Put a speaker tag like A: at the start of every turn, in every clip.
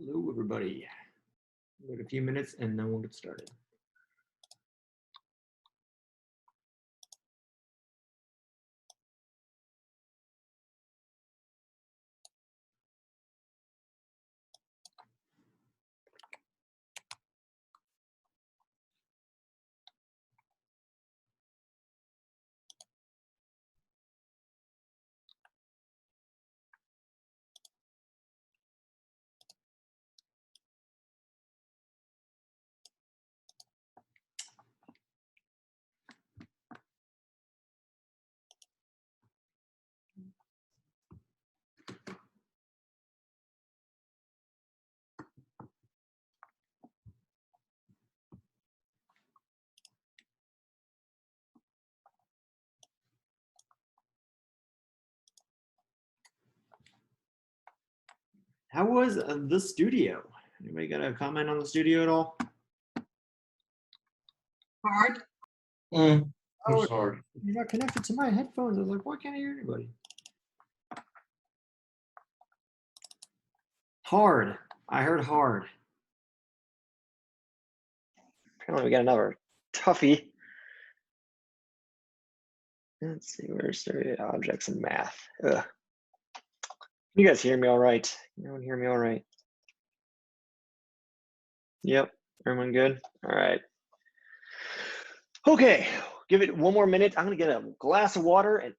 A: Hello, everybody. Wait a few minutes and then we'll get started. How was the studio? Anybody got a comment on the studio at all?
B: Hard.
A: Oh,
C: It's hard.
A: you're not connected to my headphones. I was like, why can't I hear anybody? Hard. I heard hard.
D: Apparently we got another toughie. Let's see, where's the objects in math? Ugh. You guys hear me all right? Everyone hear me all right? Yep, everyone good? All right. Okay, give it one more minute. I'm gonna get a glass of water and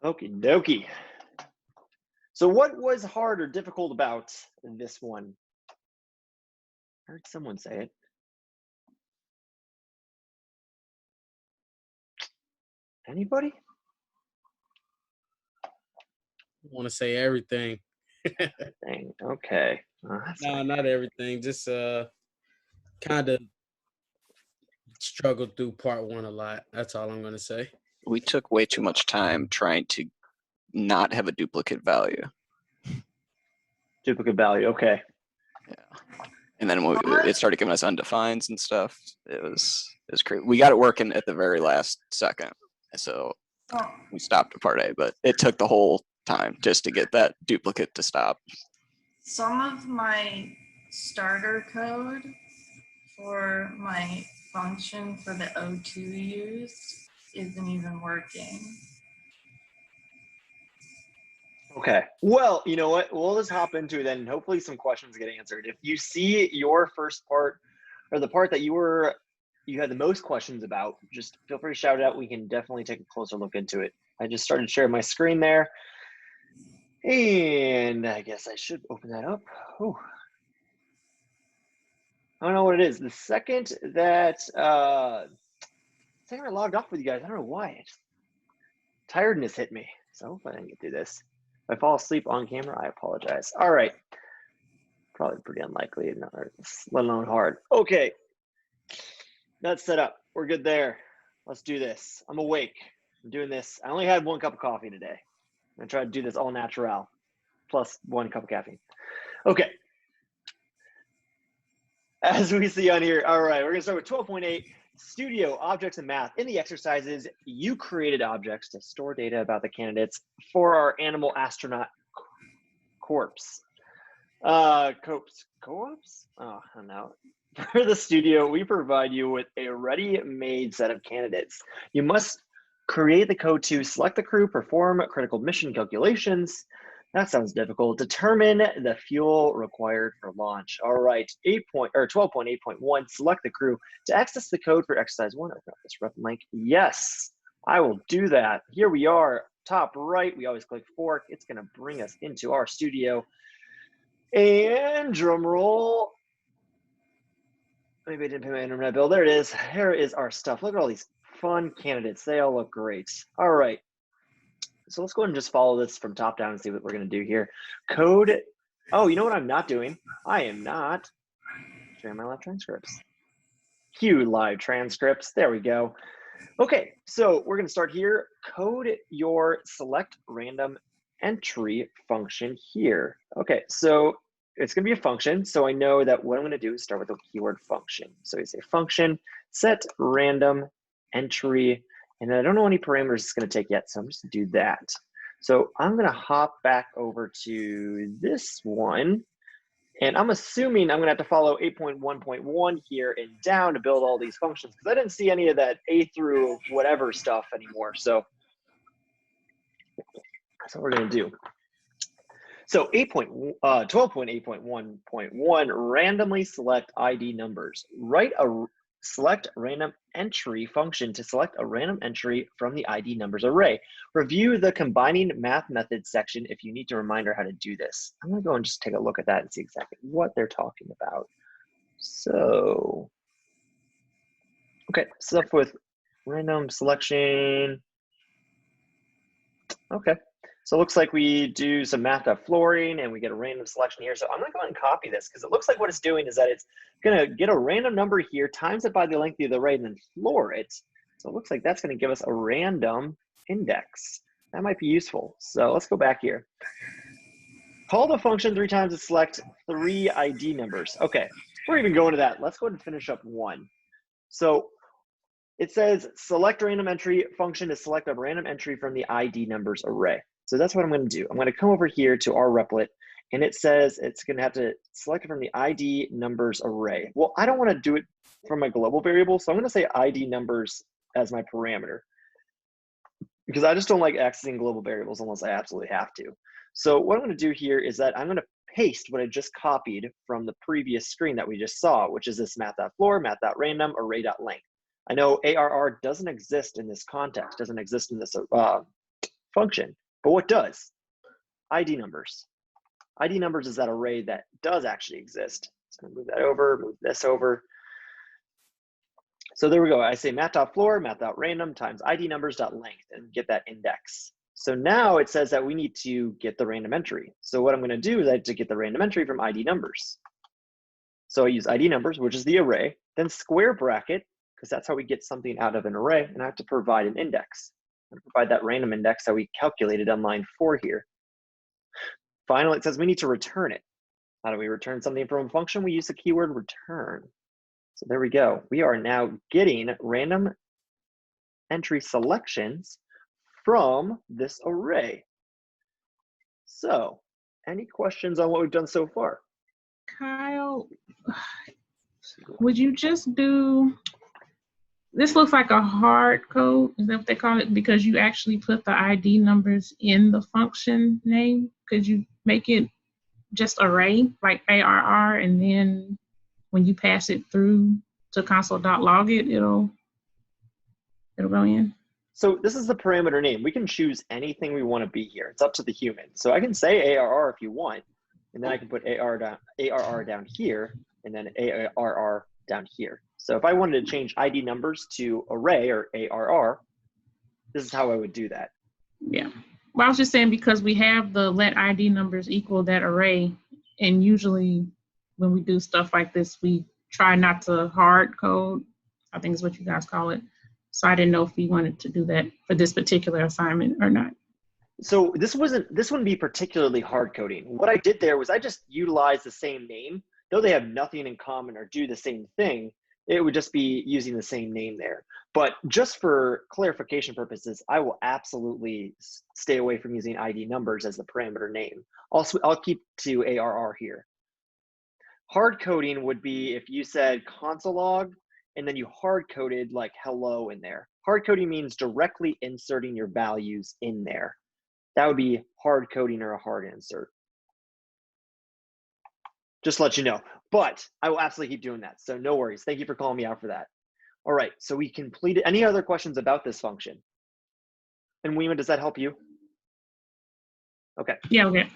D: okie dokie. So what was hard or difficult about this one? I heard someone say it. Anybody?
C: I want to say everything.
D: Dang, okay.
C: No, not everything. Just kind of struggled through part one a lot. That's all I'm gonna say.
E: We took way too much time trying to not have a duplicate value.
D: Duplicate value, okay.
E: Yeah. And then it started giving us undefineds and stuff. It was crazy. We got it working at the very last second. So we stopped at part A, but it took the whole time just to get that duplicate to stop.
B: Some of my starter code for my function for the O2 used isn't even working.
D: Okay. Well, you know what? We'll just hop into it then. Hopefully some questions get answered. If you see your first part or the part that you had the most questions about, just feel free to shout it out. We can definitely take a closer look into it. I just started sharing my screen there. And I guess I should open that up. Oh, I don't know what it is. The second that I logged off with you guys, I don't know why. Tiredness hit me. So hopefully I can get through this. If I fall asleep on camera, I apologize. All right. Probably pretty unlikely, let alone hard. Okay. That's set up. We're good there. Let's do this. I'm awake. I'm doing this. I only had 1 cup of coffee today. I'm gonna try to do this all natural, plus 1 cup of caffeine. Okay. As we see on here, all right, we're gonna start with 12.8, studio objects and math. In the exercises, you created objects to store data about the candidates for our animal astronaut corpse. Co-ops? Oh, I don't know. For the studio, we provide you with a ready-made set of candidates. You must create the code to select the crew, perform critical mission calculations. That sounds difficult. Determine the fuel required for launch. All right, 12.8.1, select the crew. To access the code for exercise 1, open up this reference link. Yes, I will do that. Here we are, top right. We always click fork. It's gonna bring us into our studio. And drum roll. Maybe I didn't pay my internet bill. There it is. Here is our stuff. Look at all these fun candidates. They all look great. All right. So let's go ahead and just follow this from top down and see what we're going to do here. Code. Oh, you know what I'm not doing? I am not sharing my live transcripts. Cue live transcripts. There we go. Okay, so we're going to start here. Code your select random entry function here. Okay, so it's going to be a function. So I know that what I'm going to do is start with the keyword function. So you say function, set random entry, and I don't know any parameters it's going to take yet, so I'm just going to do that. So I'm going to hop back over to this one, and I'm assuming I'm going to have to follow 8.1.1 here and down to build all these functions, because I didn't see any of that A through whatever stuff anymore. So that's what we're going to do. So 12.8.1.1, randomly select ID numbers. Write a select random entry function to select a random entry from the ID numbers array. Review the combining math methods section if you need a reminder how to do this. I'm going to go and just take a look at that and see exactly what they're talking about. So, okay, stuff with random selection. Okay. So it looks like we do some math.flooring and we get a random selection here. So I'm going to go ahead and copy this because it looks like what it's doing is that it's going to get a random number here, times it by the length of the array, and then floor it. So it looks like that's going to give us a random index. That might be useful. So let's go back here. Call the function 3 times to select 3 ID numbers. Okay, we're even going to that. Let's go ahead and finish up 1. So it says select random entry function to select a random entry from the ID numbers array. So that's what I'm going to do. I'm going to come over here to our replit, and it says it's going to have to select it from the ID numbers array. Well, I don't want to do it from a global variable, so I'm going to say ID numbers as my parameter, because I just don't like accessing global variables unless I absolutely have to. So what I'm going to do here is that I'm going to paste what I just copied from the previous screen that we just saw, which is this math.floor, math.random, array.length. I know ARR doesn't exist in this context, doesn't exist in this function, but what does? ID numbers. ID numbers is that array that does actually exist. So I'm gonna move that over, move this over. So there we go. I say math.floor, math.random times ID numbers.length and get that index. So now it says that we need to get the random entry. So what I'm gonna do is I have to get the random entry from ID numbers. So I use ID numbers, which is the array, then square bracket, because that's how we get something out of an array, and I have to provide an index. And provide that random index that we calculated on line 4 here. Finally, it says we need to return it. How do we return something from a function? We use the keyword return. So there we go. We are now getting random entry selections from this array. So, any questions on what we've done so far?
F: Kyle, would you just do, this looks like a hard code, is that what they call it? Because you actually put the ID numbers in the function name. Could you make it just array, like ARR, and then when you pass it through to console.log it, it'll go in?
D: So this is the parameter name. We can choose anything we want to be here. It's up to the human. So I can say ARR if you want, and then I can put ARR down here, and then ARR down here. So if I wanted to change ID numbers to array or ARR, this is how I would do that.
F: Yeah. Well, I was just saying because we have the let ID numbers equal that array, and usually when we do stuff like this, we try not to hard code, I think is what you guys call it. So I didn't know if you wanted to do that for this particular assignment or not.
D: So this wouldn't be particularly hard coding. What I did there was I just utilized the same name, though they have nothing in common or do the same thing. It would just be using the same name there. But just for clarification purposes, I will absolutely stay away from using ID numbers as the parameter name. Also, I'll keep to ARR here. Hard coding would be if you said console log and then you hard coded like hello in there. Hard coding means directly inserting your values in there. That would be hard coding or a hard insert. Just to let you know. But I will absolutely keep doing that. So no worries. Thank you for calling me out for that. All right, so we completed. Any other questions about this function? And Weema, does that help you? Okay.
F: Yeah, okay.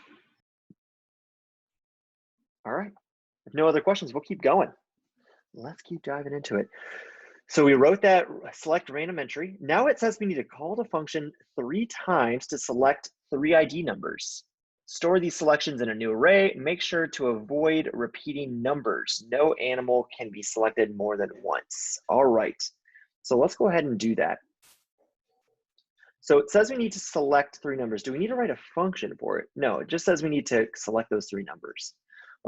D: All right. If no other questions, we'll keep going. Let's keep diving into it. So we wrote that select random entry. Now it says we need to call the function 3 times to select 3 ID numbers. Store these selections in a new array. Make sure to avoid repeating numbers. No animal can be selected more than once. All right, so let's go ahead and do that. So it says we need to select 3 numbers. Do we need to write a function for it? No, it just says we need to select those 3 numbers.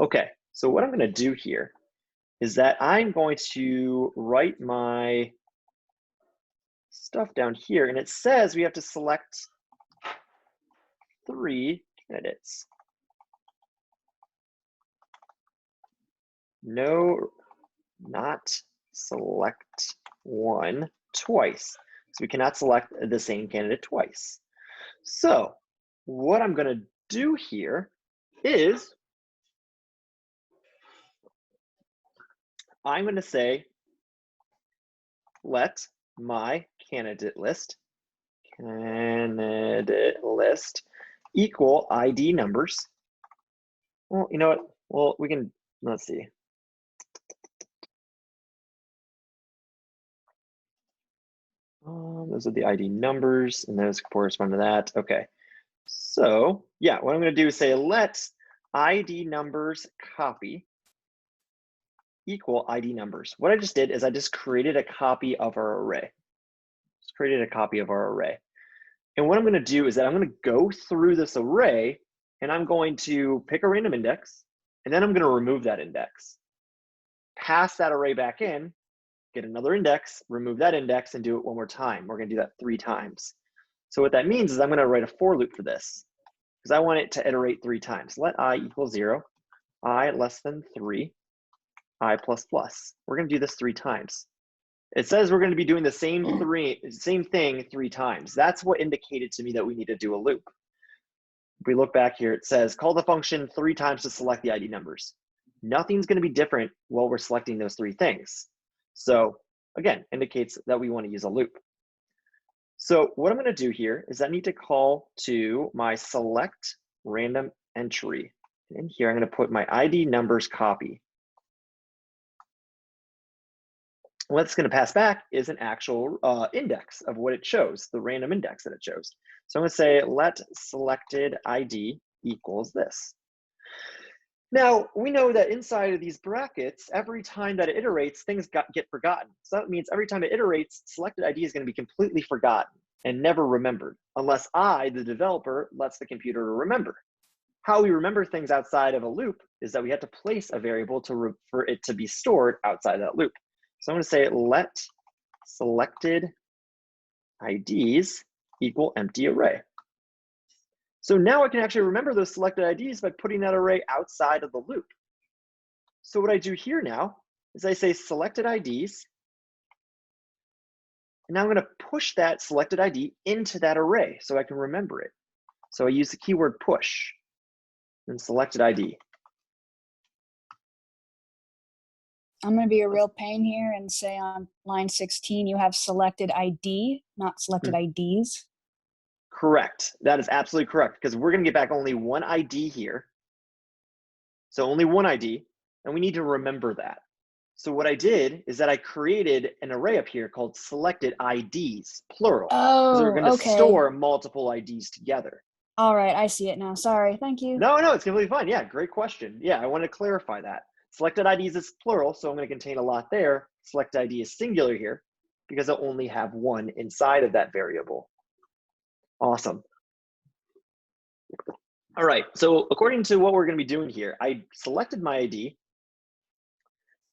D: Okay, so what I'm going to do here is that I'm going to write my stuff down here, and it says we have to select 3 candidates. No, not select one twice. So we cannot select the same candidate twice. So what I'm going to do here is I'm going to say, let my candidate list equal ID numbers. Well, you know what? Well, we can, let's see. Those are the ID numbers, and those correspond to that. Okay. So yeah, what I'm going to do is say let ID numbers copy equal ID numbers. What I just did is I just created a copy of our array. Just created a copy of our array. And what I'm going to do is that I'm going to go through this array, and I'm going to pick a random index, and then I'm going to remove that index. Pass that array back in, get another index, remove that index, and do it one more time. We're going to do that 3 times. So what that means is I'm going to write a for loop for this, because I want it to iterate 3 times. Let I equal 0, I less than 3, I plus plus. We're going to do this 3 times. It says we're going to be doing the same thing 3 times. That's what indicated to me that we need to do a loop. If we look back here, it says call the function 3 times to select the ID numbers. Nothing's going to be different while we're selecting those 3 things. So again, indicates that we want to use a loop. So what I'm going to do here is I need to call to my select random entry. In here, I'm going to put my ID numbers copy. What's going to pass back is an actual index of what it shows, the random index that it shows. So I'm going to say let selected ID equals this. Now, we know that inside of these brackets, every time that it iterates, things get forgotten. So that means every time it iterates, selected ID is going to be completely forgotten and never remembered, unless I, the developer, lets the computer remember. How we remember things outside of a loop is that we have to place a variable for it to be stored outside of that loop. So I'm going to say let selected IDs equal empty array. So now I can actually remember those selected IDs by putting that array outside of the loop. So what I do here now is I say selected IDs, and now I'm going to push that selected ID into that array so I can remember it. So I use the keyword push and selected ID.
G: I'm going to be a real pain here and say on line 16, you have selected ID, not selected IDs.
D: Correct. That is absolutely correct, because we're going to get back only one ID here. So only one ID, and we need to remember that. So what I did is that I created an array up here called selected IDs, plural.
G: Oh,
D: we're going to
G: okay.
D: store multiple IDs together.
G: All right, I see it now. Sorry, thank you.
D: No, it's completely fine. Yeah, great question. Yeah, I wanted to clarify that. Selected IDs is plural, so I'm going to contain a lot there. Selected ID is singular here because I only have one inside of that variable. Awesome. All right, so according to what we're going to be doing here, I selected my ID.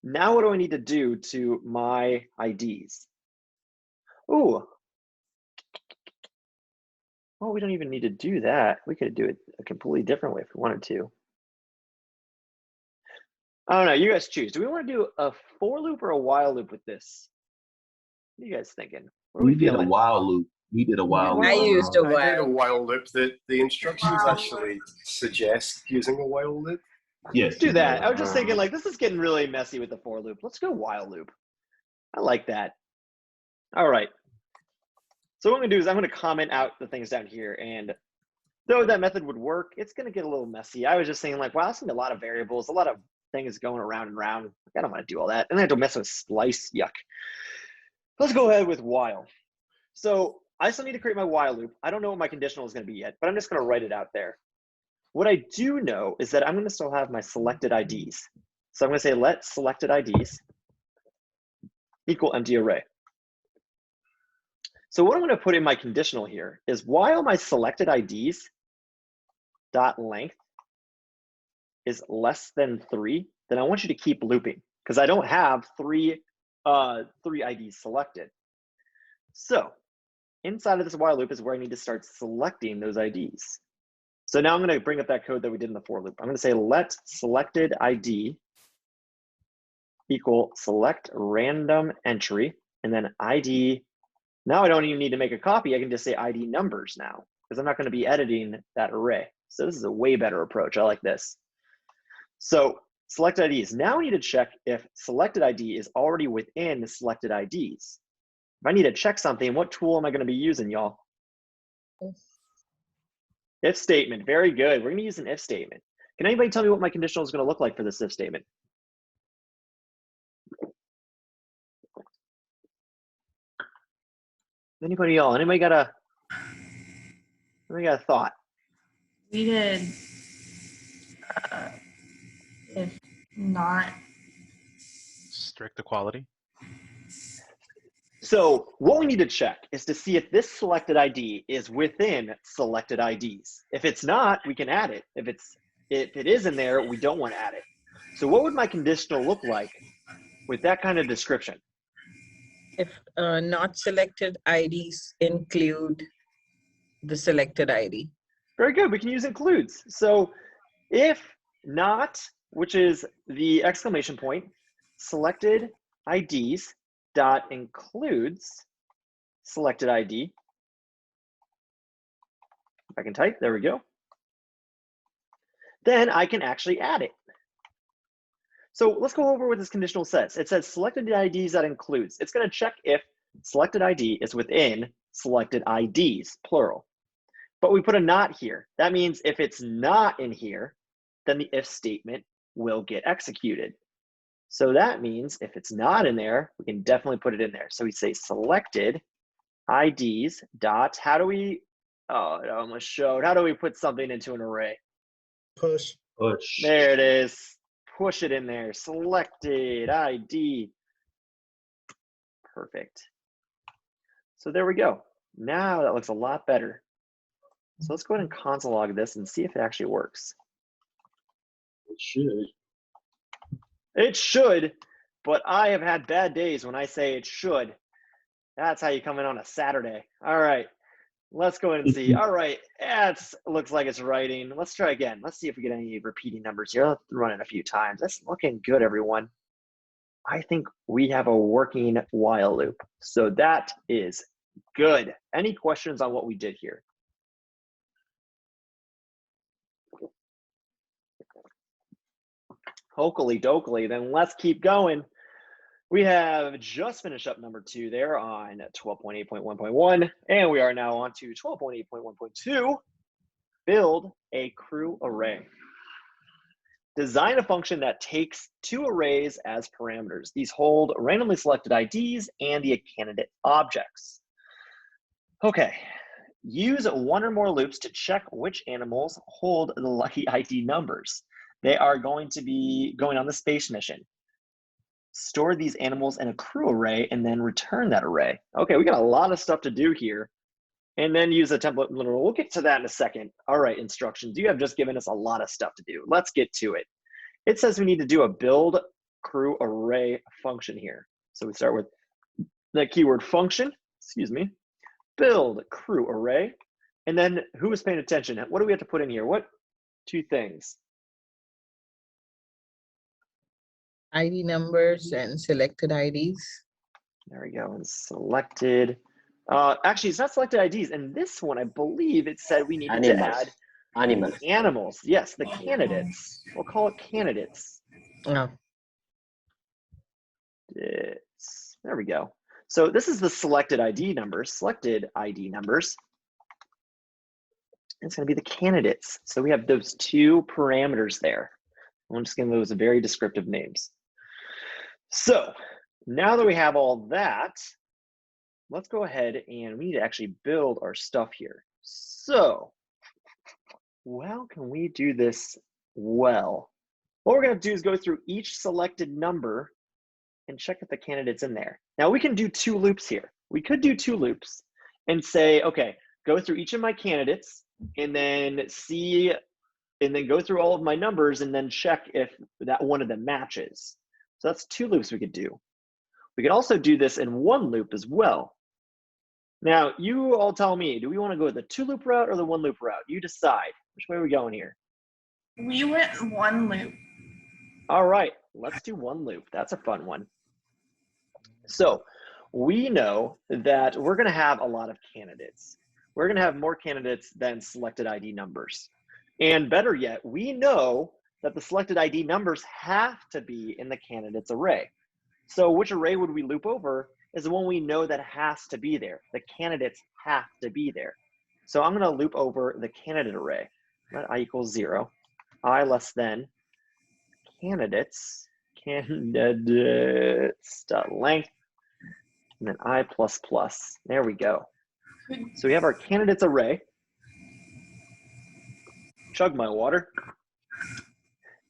D: Now what do I need to do to my IDs? Ooh. Well, we don't even need to do that. We could do it a completely different way if we wanted to. I don't know, you guys choose. Do we want to do a for loop or a while loop with this? What are you guys thinking? What are we
H: We did a
D: feeling?
H: while loop. We did a while loop.
I: I used a
J: I did a
I: while.
J: while loop. The instructions actually suggest using a while loop.
H: Yes.
D: Do that. I was just thinking, like, this is getting really messy with the for loop. Let's go while loop. I like that. All right. So what I'm going to do is I'm going to comment out the things down here. And though that method would work, it's going to get a little messy. I was just saying, like, wow, that's going to be a lot of variables, a lot of things going around and around. I don't want to do all that. And I have to mess with splice. Yuck. Let's go ahead with while. So I still need to create my while loop. I don't know what my conditional is going to be yet, but I'm just going to write it out there. What I do know is that I'm going to still have my selected IDs. So I'm going to say let selected IDs equal empty array. So what I'm going to put in my conditional here is while my selected IDs dot length is less than 3, then I want you to keep looping because I don't have three IDs selected. So inside of this while loop is where I need to start selecting those IDs. So now I'm going to bring up that code that we did in the for loop. I'm going to say let selected ID equal select random entry, and then ID. Now I don't even need to make a copy. I can just say ID numbers now because I'm not going to be editing that array. So this is a way better approach. I like this. So selected IDs. Now I need to check if selected ID is already within the selected IDs. If I need to check something, what tool am I going to be using, y'all? If statement. Very good. We're going to use an if statement. Can anybody tell me what my conditional is going to look like for this if statement? Anybody y'all? Anybody got a thought?
B: We did if not.
I: Strict equality.
D: So what we need to check is to see if this selected ID is within selected IDs. If it's not, we can add it. If it is in there, we don't want to add it. So what would my conditional look like with that kind of description?
K: If not selected IDs include the selected ID.
D: Very good. We can use includes. So if not, which is the exclamation point, selected IDs dot includes selected ID. If I can type, there we go. Then I can actually add it. So let's go over what this conditional says. It says selected IDs that includes. It's going to check if selected ID is within selected IDs, plural. But we put a not here. That means if it's not in here, then the if statement will get executed. So that means if it's not in there, we can definitely put it in there. So we say selected IDs dot, how do we, oh, it almost showed. How do we put something into an array?
J: Push.
H: Push.
D: There it is. Push it in there. Selected ID. Perfect. So there we go. Now that looks a lot better. So let's go ahead and console log this and see if it actually works.
H: It should.
D: It should, but I have had bad days when I say it should. That's how you come in on a Saturday. All right, let's go ahead and see. All right, it looks like it's writing. Let's try again. Let's see if we get any repeating numbers here. Let's run it a few times. That's looking good, everyone. I think we have a working while loop. So that is good. Any questions on what we did here? Hokely dokely, then let's keep going. We have just finished up number 2 there on 12.8.1.1, and we are now on to 12.8.1.2, build a crew array. Design a function that takes 2 arrays as parameters. These hold randomly selected IDs and the candidate objects. Okay, use 1 or more loops to check which animals hold the lucky ID numbers. They are going to be going on the space mission. Store these animals in a crew array and then return that array. Okay, we got a lot of stuff to do here. And then use a template literal. We'll get to that in a second. All right, instructions. You have just given us a lot of stuff to do. Let's get to it. It says we need to do a build crew array function here. So we start with the keyword function, excuse me, build crew array. And then who is paying attention? What do we have to put in here? What 2 things?
K: ID numbers and selected IDs.
D: There we go, and selected. Actually, it's not selected IDs. And this one, I believe it said we needed to add animals. Yes, the candidates. We'll call it candidates.
K: Oh.
D: There we go. So this is the selected ID numbers, selected ID numbers. It's going to be the candidates. So we have those 2 parameters there. I'm just going to give those very descriptive names. So now that we have all that, let's go ahead and we need to actually build our stuff here. So how can we do this well? What we're going to do is go through each selected number and check if the candidate's in there. Now we can do 2 loops here. We could do 2 loops and say, okay, go through each of my candidates and then see, and then go through all of my numbers and then check if that one of them matches. So that's 2 loops we could do. We could also do this in 1 loop as well. Now you all tell me, do we want to go the 2 loop route or the 1 loop route? You decide. Which way are we going here?
B: We went 1 loop.
D: All right, let's do 1 loop. That's a fun one. So we know that we're going to have a lot of candidates. We're going to have more candidates than selected ID numbers. And better yet, we know that the selected ID numbers have to be in the candidates array. So which array would we loop over is the one we know that has to be there. The candidates have to be there. So I'm going to loop over the candidate array. Let I equals 0. I less than candidates dot length, and then I plus plus. There we go. So we have our candidates array. Chug my water.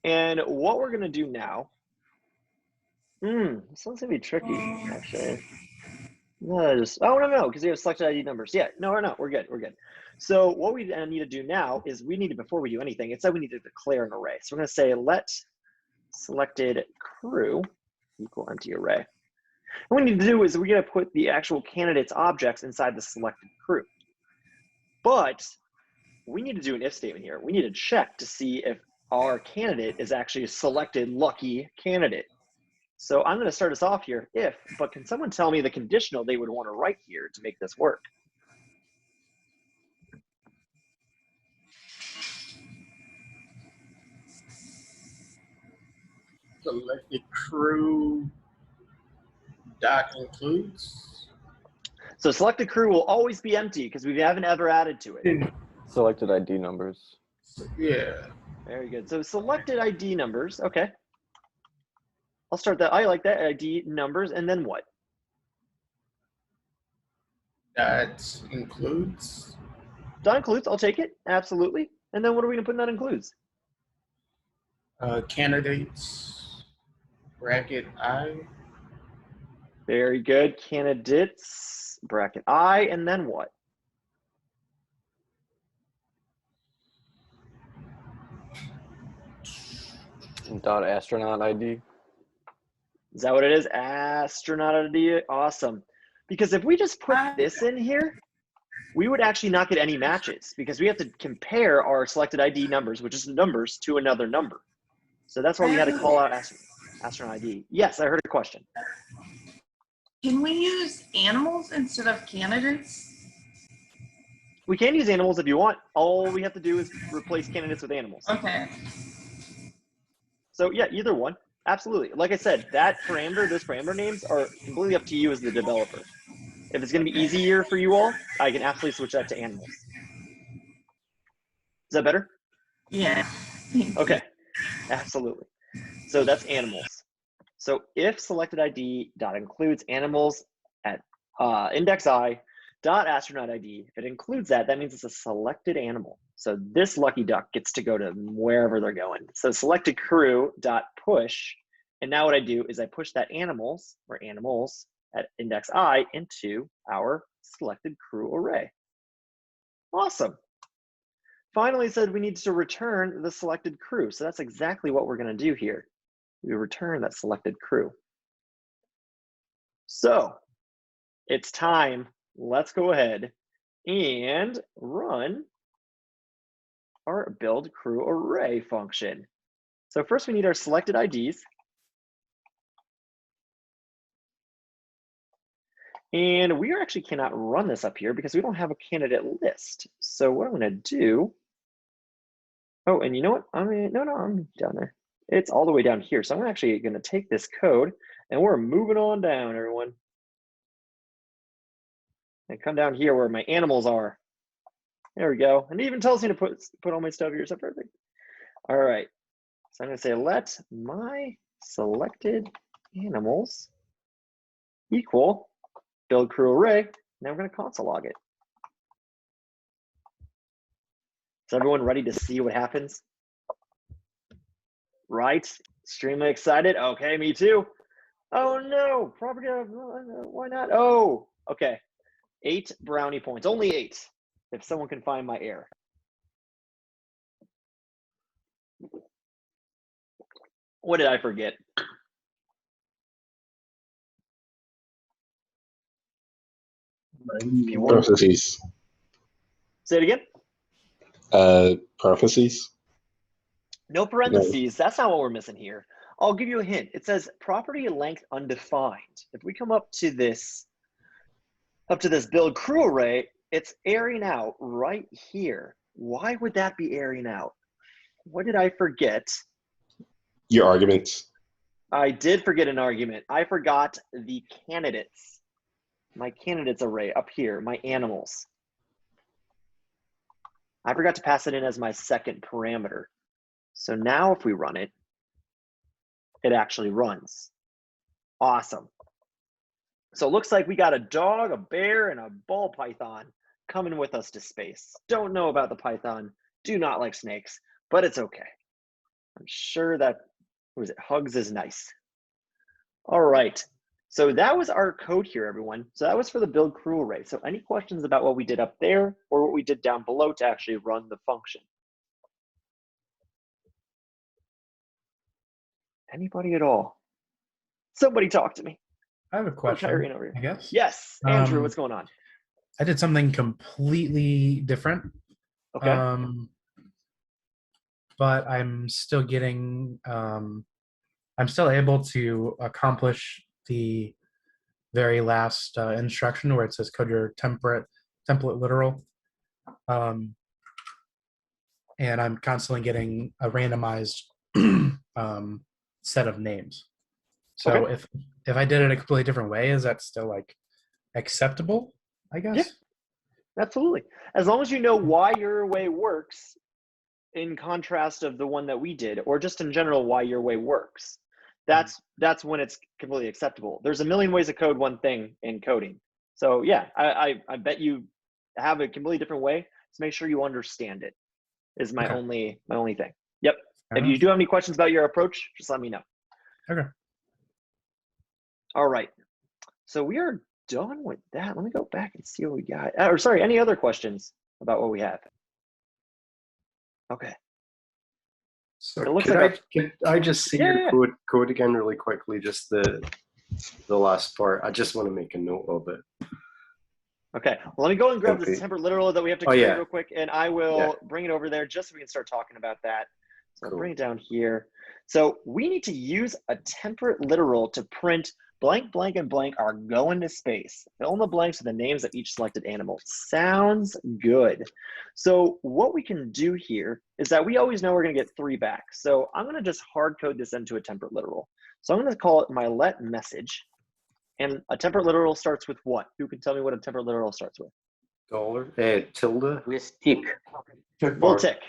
D: And what we're going to do now, this one's going to be tricky, actually. No, because we have selected ID numbers. Yeah, no, we're good, we're good. So what we need to do now is we need to, before we do anything, it said we need to declare an array. So we're going to say let selected crew equal empty array. And what we need to do is we're going to put the actual candidates objects inside the selected crew. But we need to do an if statement here. We need to check to see if our candidate is actually a selected lucky candidate. So I'm going to start us off here if, but can someone tell me the conditional they would want to write here to make this work?
K: Selected crew dot includes.
D: So selected crew will always be empty because we haven't ever added to it.
L: Selected ID numbers.
K: Yeah.
D: Very good. So selected ID numbers. Okay. I'll start that. I like that. ID numbers. And then what?
K: That includes.
D: That includes. I'll take it. Absolutely. And then what are we going to put in that includes?
K: Candidates. Bracket I.
D: Very good. Candidates. Bracket I. And then what?
L: Dot astronaut ID.
D: Is that what it is? Astronaut ID. Awesome. Because if we just put this in here, we would actually not get any matches because we have to compare our selected ID numbers, which is numbers, to another number. So that's why we had to call out astronaut ID. Yes, I heard a question.
B: Can we use animals instead of candidates?
D: We can use animals if you want. All we have to do is replace candidates with animals.
B: Okay.
D: So yeah, either one. Absolutely. Like I said, that parameter, those parameter names are completely up to you as the developer. If it's going to be easier for you all, I can absolutely switch that to animals. Is that better?
B: Yeah.
D: Okay. Absolutely. So that's animals. So if selected ID dot includes animals at index I dot astronaut ID, if it includes that, that means it's a selected animal. So this lucky duck gets to go to wherever they're going. So selected crew dot push, and now what I do is I push that animals or animals at index I into our selected crew array. Awesome. Finally, it said we need to return the selected crew. So that's exactly what we're going to do here. We return that selected crew. So it's time. Let's go ahead and run our build crew array function. So first we need our selected IDs. And we actually cannot run this up here because we don't have a candidate list. So what I'm going to do, oh, and you know what? I'm down there. It's all the way down here. So I'm actually going to take this code and we're moving on down, everyone. And come down here where my animals are. There we go. And it even tells me to put all my stuff here. So perfect. All right. So I'm going to say let my selected animals equal build crew array. Now we're going to console log it. Is everyone ready to see what happens? Right? Extremely excited. Okay, me too. Oh no, property, why not? Oh, okay. 8 brownie points, only 8. If someone can find my error. What did I forget?
M: Parentheses.
D: Say it again.
M: Parentheses.
D: No parentheses. That's not what we're missing here. I'll give you a hint. It says property length undefined. If we come up to this build crew array, it's airing out right here. Why would that be airing out? What did I forget?
M: Your arguments.
D: I did forget an argument. I forgot the candidates. My candidates array up here, my animals. I forgot to pass it in as my second parameter. So now if we run it, it actually runs. Awesome. So it looks like we got a dog, a bear, and a ball python coming with us to space. Don't know about the python, do not like snakes, but it's okay. I'm sure that, what was it, hugs is nice. All right, so that was our code here, everyone. So that was for the build crew array. So any questions about what we did up there or what we did down below to actually run the function? Anybody at all? Somebody talk to me.
N: I have a question,
D: Tyrene over here.
N: I guess.
D: Yes, Andrew, what's going on?
N: I did something completely different.
D: Okay.
N: But I'm still getting, I'm still able to accomplish the very last instruction where it says code your template literal. And I'm constantly getting a randomized set of names. So
D: Okay.
N: if I did it a completely different way, is that still like acceptable, I guess?
D: Yeah, absolutely. As long as you know why your way works in contrast of the one that we did, or just in general why your way works. That's when it's completely acceptable. There's a million ways to code one thing in coding. So yeah, I bet you have a completely different way. So make sure you understand it is my only thing. Yep. If you do have any questions about your approach, just let me know.
N: Okay.
D: All right. So we are done with that. Let me go back and see what we got. Or sorry, any other questions about what we have? Okay.
J: So
D: It looks
J: could
D: like
J: I just see
D: Yeah,
J: your code again really quickly? Just the last part. I just want to make a note of it.
D: Okay, well, let me go and grab
J: Okay.
D: this template literal that we have to
J: Oh,
D: create
J: yeah.
D: real quick, and I will
J: Yeah.
D: bring it over there just so we can start talking about that. So I'll
J: Cool.
D: bring it down here. So we need to use a temperate literal to print blank, blank, and blank are going to space. Fill in the blanks with the names of each selected animal. Sounds good. So what we can do here is that we always know we're going to get 3 back. So I'm going to just hard code this into a temperate literal. So I'm going to call it my let message. And a temperate literal starts with what? Who can tell me what a temperate literal starts with?
J: Tilde.
L: With tick.
D: Little tick.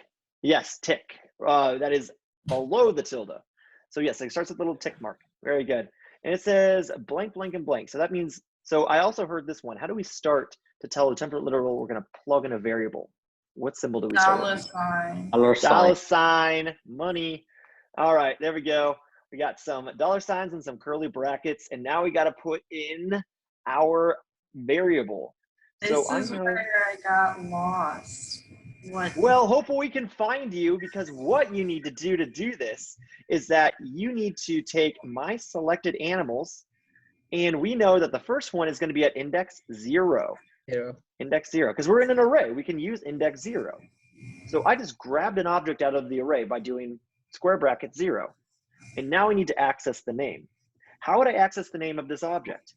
D: Yes, tick. That is below the tilde. So yes, it starts with a little tick mark. Very good. And it says blank, blank, and blank. So that means, so I also heard this one. How do we start to tell the temperate literal we're going to plug in a variable? What symbol do we start
B: Dollar
D: with?
B: sign.
D: Dollar sign, money. All right, there we go. We got some dollar signs and some curly brackets, and now we got to put in our variable.
B: This is where I got lost. What?
D: Well, hopefully we can find you, because what you need to do this is that you need to take my selected animals, and we know that the first one is going to be at index 0.
C: Yeah.
D: Index 0, because we're in an array. We can use index 0. So I just grabbed an object out of the array by doing square bracket 0. And now we need to access the name. How would I access the name of this object?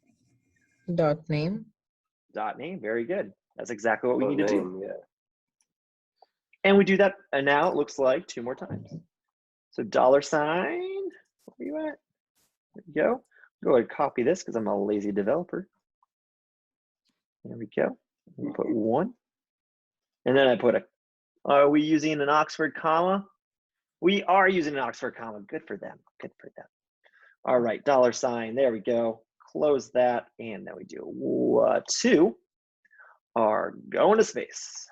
O: Dot name.
D: Dot name, very good. That's exactly what we need to do.
J: Yeah.
D: And we do that, and now it looks like 2 more times. So dollar sign, where are you at? There we go. Go ahead and copy this because I'm a lazy developer. There we go. We put 1. And then I put are we using an Oxford comma? We are using an Oxford comma. Good for them. Good for them. All right, dollar sign. There we go. close that, and then we do 2 are going to space.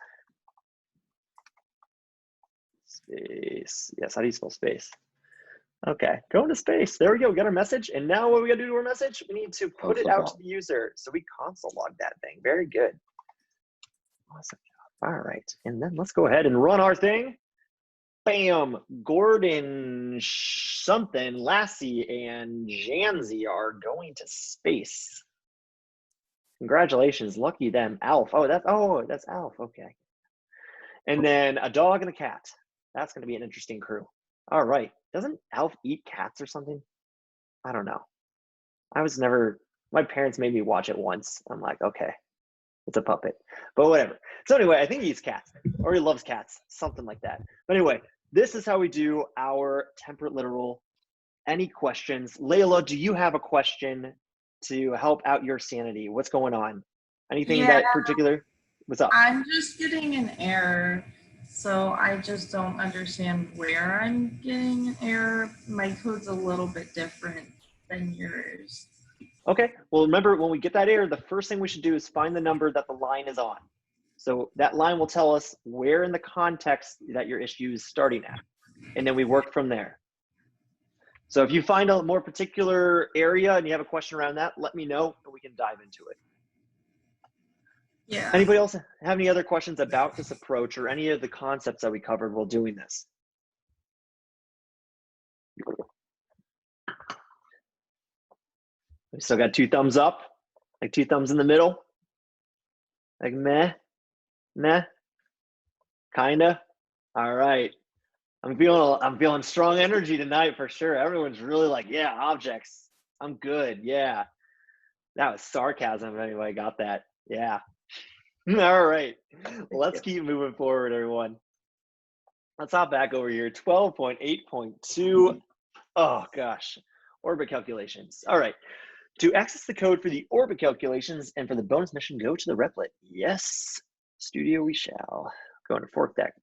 D: Space. Yes, how do you spell space? Okay, going to space. There we go. We got our message. And now what we got to do to our message? We need to put it out to the user. So we console log that thing. Very good. Awesome. All right. And then let's go ahead and run our thing. Bam. Gordon something, Lassie, and Janzi are going to space. Congratulations. Lucky them. Alf. Oh, that's Alf. Okay. And then a dog and a cat. That's going to be an interesting crew. All right. Doesn't Alf eat cats or something? I don't know. My parents made me watch it once. I'm like, okay, it's a puppet, but whatever. So anyway, I think he eats cats or he loves cats, something like that. But anyway, this is how we do our temperate literal. Any questions? Layla, do you have a question to help out your sanity? What's going on? Anything that particular? What's up?
B: I'm just getting an error. So I just don't understand where I'm getting an error. My code's a little bit different than yours.
D: Okay, well, remember when we get that error, the first thing we should do is find the number that the line is on. So that line will tell us where in the context that your issue is starting at. And then we work from there. So if you find a more particular area and you have a question around that, let me know and we can dive into it.
B: Yeah.
D: Anybody else have any other questions about this approach or any of the concepts that we covered while doing this? We still got 2 thumbs up, like 2 thumbs in the middle, like meh, kinda. All right, I'm feeling strong energy tonight for sure. Everyone's really like, yeah, objects. I'm good. Yeah, that was sarcasm. If anybody got that? Yeah. All right, let's keep moving forward, everyone. Let's hop back over here. 12.8.2. Oh gosh, orbit calculations. All right. To access the code for the orbit calculations and for the bonus mission, go to the Replit. Yes, studio we shall. Go into Fork Deck.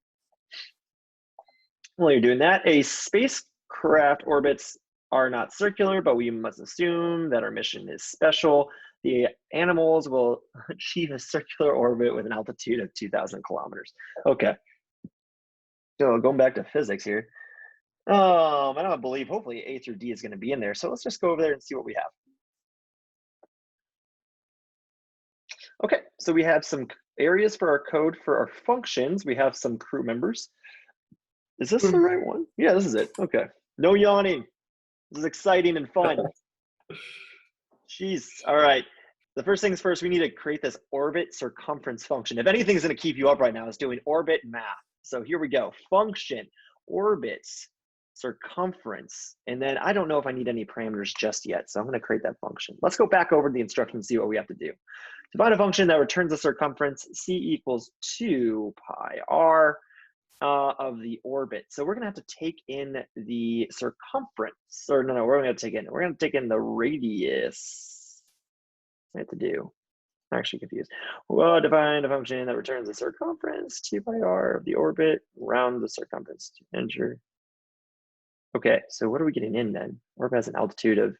D: While you're doing that, a spacecraft orbits are not circular, but we must assume that our mission is special. The animals will achieve a circular orbit with an altitude of 2,000 kilometers. Okay. So going back to physics here. I don't believe hopefully A through D is going to be in there. So let's just go over there and see what we have. Okay, so we have some areas for our code for our functions. We have some crew members. Is this the right one? Yeah, this is it. Okay. No yawning. This is exciting and fun. Jeez. All right. The first things first, we need to create this orbit circumference function. If anything's going to keep you up right now, it's doing orbit math. So here we go. Function, orbits, circumference. And then I don't know if I need any parameters just yet. So I'm going to create that function. Let's go back over the instructions and see what we have to do. Define a function that returns the circumference c equals 2 pi r of the orbit. So we're going to have to take in the circumference. Or no, we're going to take in the radius. What do we have to do? I'm actually confused. Well, define a function that returns the circumference 2 pi r of the orbit around the circumference to enter. Okay, so what are we getting in then? Orbit has an altitude of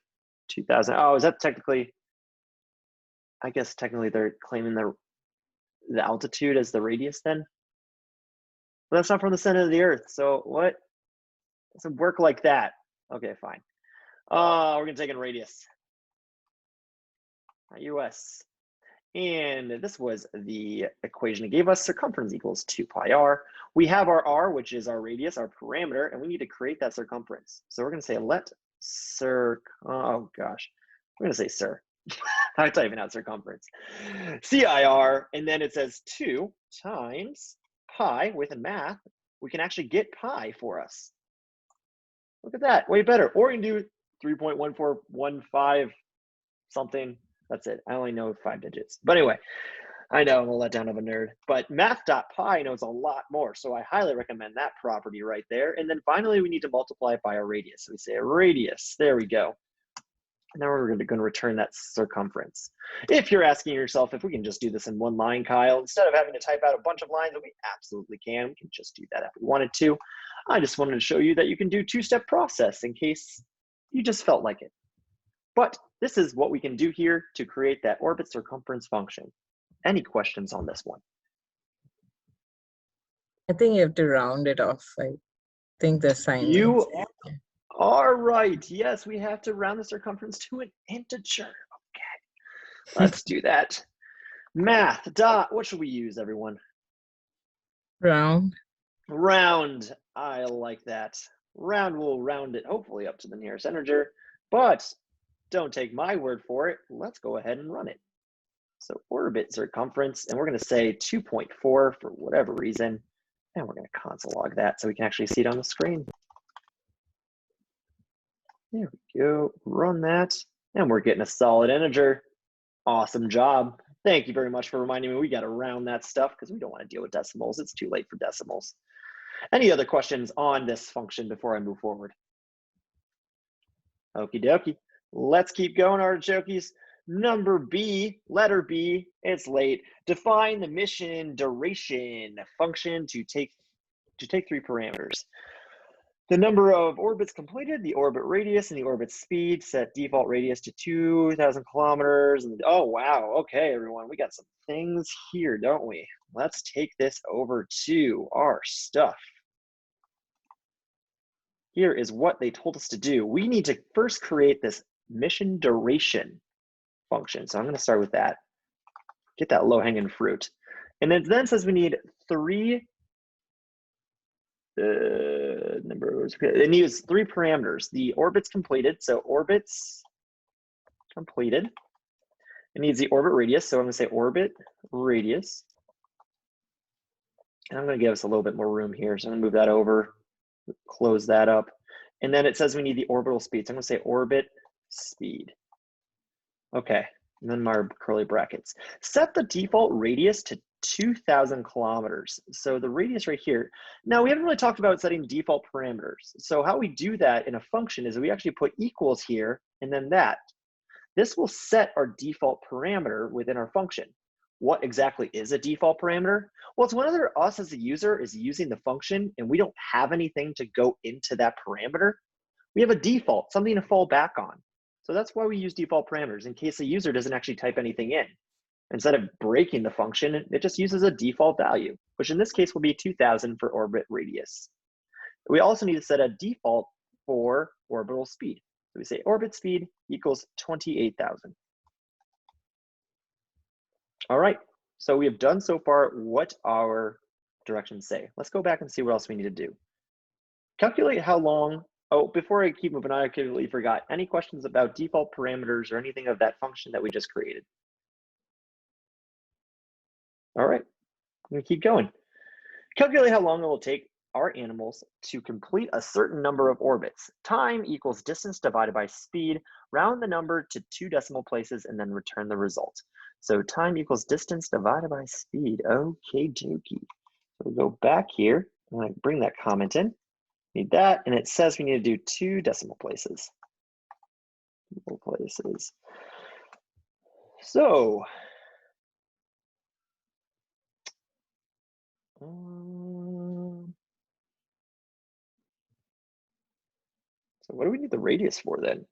D: 2,000. Oh, is that technically? I guess technically they're claiming the altitude as the radius then. But that's not from the center of the Earth. So what? It doesn't work like that. Okay, fine. We're gonna take in radius. US. And this was the equation it gave us. Circumference equals 2 pi r. We have our r, which is our radius, our parameter, and we need to create that circumference. So we're going to say let oh gosh, we're going to say sir. I'm typing out circumference. CIR, and then it says 2 times pi. With a math, we can actually get pi for us. Look at that, way better. Or you can do 3.1415 something. That's it. I only know 5 digits. But anyway, I know I'm a letdown of a nerd. But math.pi knows a lot more. So I highly recommend that property right there. And then finally, we need to multiply it by a radius. So we say a radius. There we go. And now we're going to return that circumference. If you're asking yourself if we can just do this in one line, Kyle, instead of having to type out a bunch of lines, we absolutely can. We can just do that if we wanted to. I just wanted to show you that you can do 2-step process in case you just felt like it. But this is what we can do here to create that orbit circumference function. Any questions on this one?
O: I think you have to round it off. I think the sign.
D: You are right. Yes, we have to round the circumference to an integer. Okay, let's do that. Math, Dot, what should we use, everyone?
O: Round.
D: Round. I like that. Round will round it hopefully up to the nearest integer, but don't take my word for it. Let's go ahead and run it. So orbit circumference, and we're going to say 2.4 for whatever reason, and we're going to console log that so we can actually see it on the screen. There we go. Run that, and we're getting a solid integer. Awesome job. Thank you very much for reminding me we got to round that stuff because we don't want to deal with decimals. It's too late for decimals. Any other questions on this function before I move forward? Okie dokie. Let's keep going, artichokes. Number B, letter B, it's late. Define the mission duration function to take 3 parameters. The number of orbits completed, the orbit radius, and the orbit speed. Set default radius to 2,000 kilometers. And oh, wow. Okay, everyone, we got some things here, don't we? Let's take this over to our stuff. Here is what they told us to do. We need to first create this mission duration function. So I'm going to start with that. Get that low-hanging fruit. And it then says we need 3 numbers. It needs 3 parameters. The orbits completed. So orbits completed. It needs the orbit radius. So I'm going to say orbit radius. And I'm going to give us a little bit more room here. So I'm going to move that over, close that up. And then it says we need the orbital speed. So I'm going to say orbit speed. Okay. And then my curly brackets. Set the default radius to 2,000 kilometers. So the radius right here. Now we haven't really talked about setting default parameters. So how we do that in a function is we actually put equals here and then that. This will set our default parameter within our function. What exactly is a default parameter? Well, it's whenever us as a user is using the function and we don't have anything to go into that parameter, we have a default, something to fall back on. So that's why we use default parameters in case the user doesn't actually type anything in. Instead of breaking the function, it just uses a default value, which in this case will be 2,000 for orbit radius. We also need to set a default for orbital speed. So we say orbit speed equals 28,000. All right, so we have done so far what our directions say. Let's go back and see what else we need to do. Calculate how long. Oh, before I keep moving on, I completely forgot. Any questions about default parameters or anything of that function that we just created? All right, I'm gonna keep going. Calculate how long it will take our animals to complete a certain number of orbits. Time equals distance divided by speed. Round the number to 2 decimal places and then return the result. So time equals distance divided by speed. Okay, dokie. So we'll go back here and I bring that comment in. Need that, and it says we need to do 2 decimal places. Decimal places. So what do we need the radius for then?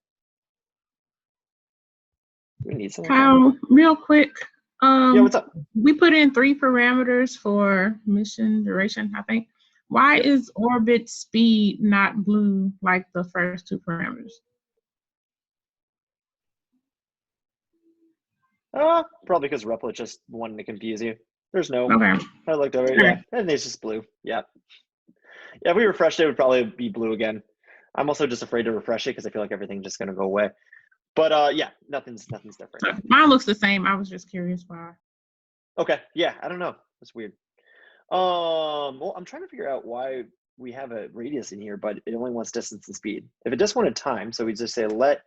D: We need something.
F: Kyle, real quick.
D: Yeah, what's up?
F: We put in 3 parameters for mission duration, I think. Why is orbit speed not blue like the first 2 parameters?
D: Probably because Replit just wanted to confuse you. There's no.
F: Okay.
D: I looked over it, yeah, and it's just blue. Yeah. Yeah, if we refreshed it, it would probably be blue again. I'm also just afraid to refresh it because I feel like everything's just gonna go away. But yeah, nothing's different.
F: Mine looks the same. I was just curious why.
D: Okay, yeah, I don't know. That's weird. Well, I'm trying to figure out why we have a radius in here, but it only wants distance and speed. If it just wanted time, so we just say let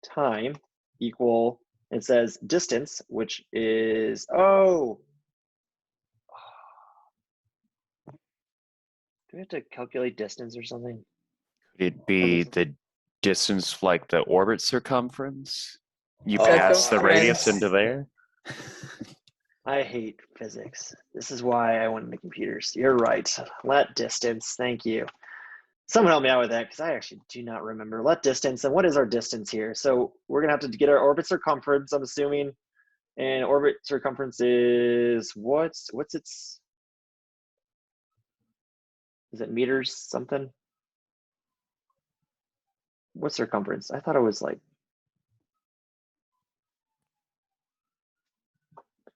D: time equal, it says distance, which is, do we have to calculate distance or something?
P: Could it be the distance like the orbit circumference? You pass the radius into there?
D: I hate physics. This is why I went into computers. You're right. Let distance. Thank you. Someone help me out with that because I actually do not remember. Let distance, and what is our distance here? So we're gonna have to get our orbit circumference, I'm assuming. And orbit circumference is what's its, is it meters something? What's circumference? I thought it was like,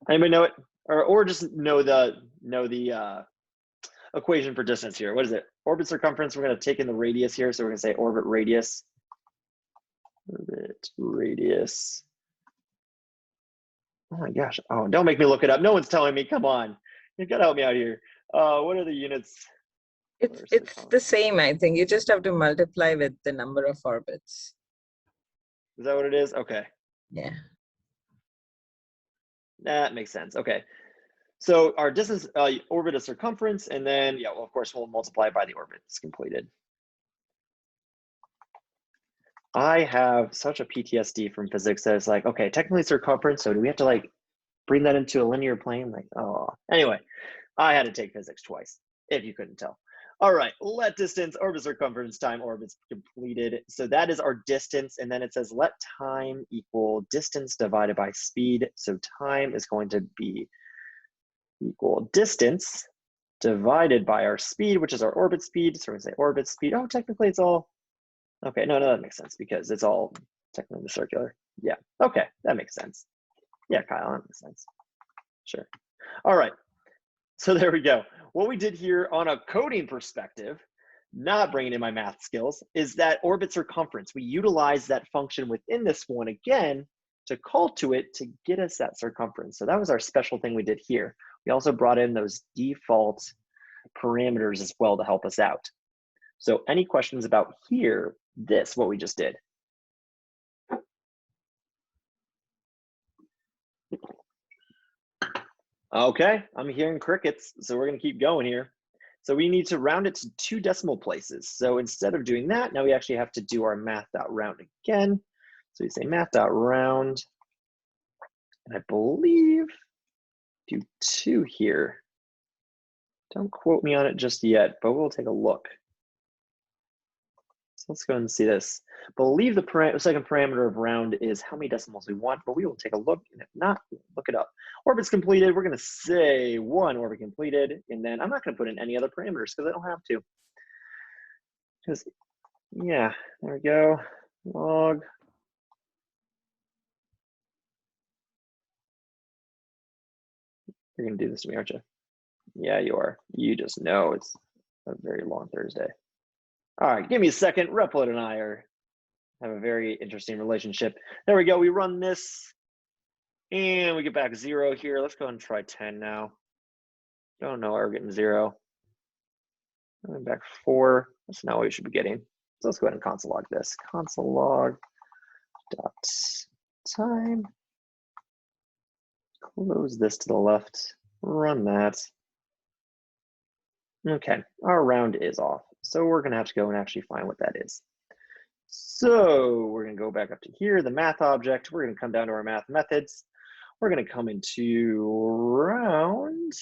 D: anybody know it? Or just know the equation for distance here. What is it? Orbit circumference, we're going to take in the radius here. So we're going to say orbit radius. Orbit radius. Oh my gosh. Oh, don't make me look it up. No one's telling me. Come on. You've got to help me out here. What are the units?
O: It's the same, I think. You just have to multiply with the number of orbits.
D: Is that what it is? Okay.
O: Yeah.
D: That makes sense. Okay. So our distance, orbit is circumference, and then, yeah, well, of course, we'll multiply by the orbit it's completed. I have such a PTSD from physics that it's like, okay, technically circumference, so do we have to like bring that into a linear plane? Like, oh, anyway, I had to take physics twice, if you couldn't tell. All right, let distance, orbit circumference, time, orbits completed. So that is our distance, and then it says let time equal distance divided by speed. So time is going to be equal distance divided by our speed, which is our orbit speed. So we're gonna say orbit speed. Oh, technically it's all, okay, no, that makes sense because it's all technically circular. Yeah, okay, that makes sense. Yeah, Kyle, that makes sense. Sure. All right, so there we go. What we did here on a coding perspective, not bringing in my math skills, is that orbit circumference. We utilize that function within this one again to call to it to get us that circumference. So that was our special thing we did here. We also brought in those default parameters as well to help us out. So any questions about here, this, what we just did? Okay, I'm hearing crickets, so we're gonna keep going here. So we need to round it to 2 decimal places. So instead of doing that, now we actually have to do our math.round again. So you say math.round, and I believe do 2 here. Don't quote me on it just yet, but we'll take a look. So let's go and see this. Believe the second parameter of round is how many decimals we want, but we will take a look, and if not, look it up. Orbit's completed, we're gonna say 1 orbit completed, and then I'm not gonna put in any other parameters because I don't have to. Just, yeah, there we go, log. You're gonna do this to me, aren't you? Yeah, you are. You just know it's a very long Thursday. All right, give me a second. Replit and I have a very interesting relationship. There we go. We run this, and we get back 0 here. Let's go ahead and try 10 now. Don't know why we're getting 0. Going back 4. That's not what we should be getting. So let's go ahead and console log this. Console log dot time. Close this to the left. Run that. Okay, our round is off. So we're gonna have to go and actually find what that is. So we're gonna go back up to here, the math object. We're gonna come down to our math methods. We're gonna come into round,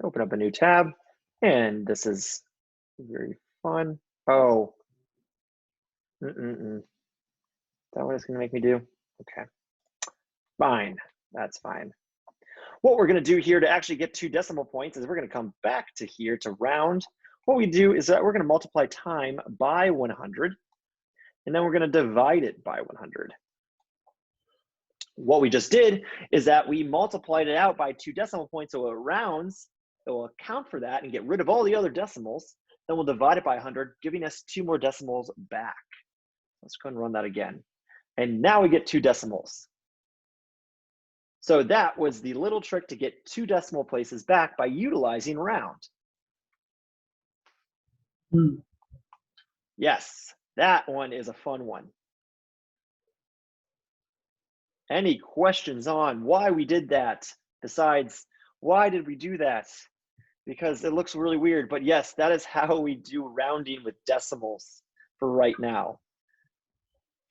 D: open up a new tab, and this is very fun. Oh, is that what it's gonna make me do? Okay, fine, that's fine. What we're going to do here to actually get 2 decimal points is we're going to come back to here to round. What we do is that we're going to multiply time by 100, and then we're going to divide it by 100. What we just did is that we multiplied it out by 2 decimal points, so it rounds. It will account for that and get rid of all the other decimals. Then we'll divide it by 100, giving us 2 more decimals back. Let's go and run that again. And now we get 2 decimals. So that was the little trick to get 2 decimal places back by utilizing round. Yes, that one is a fun one. Any questions on why we did that? Besides, why did we do that? Because it looks really weird, but yes, that is how we do rounding with decimals for right now.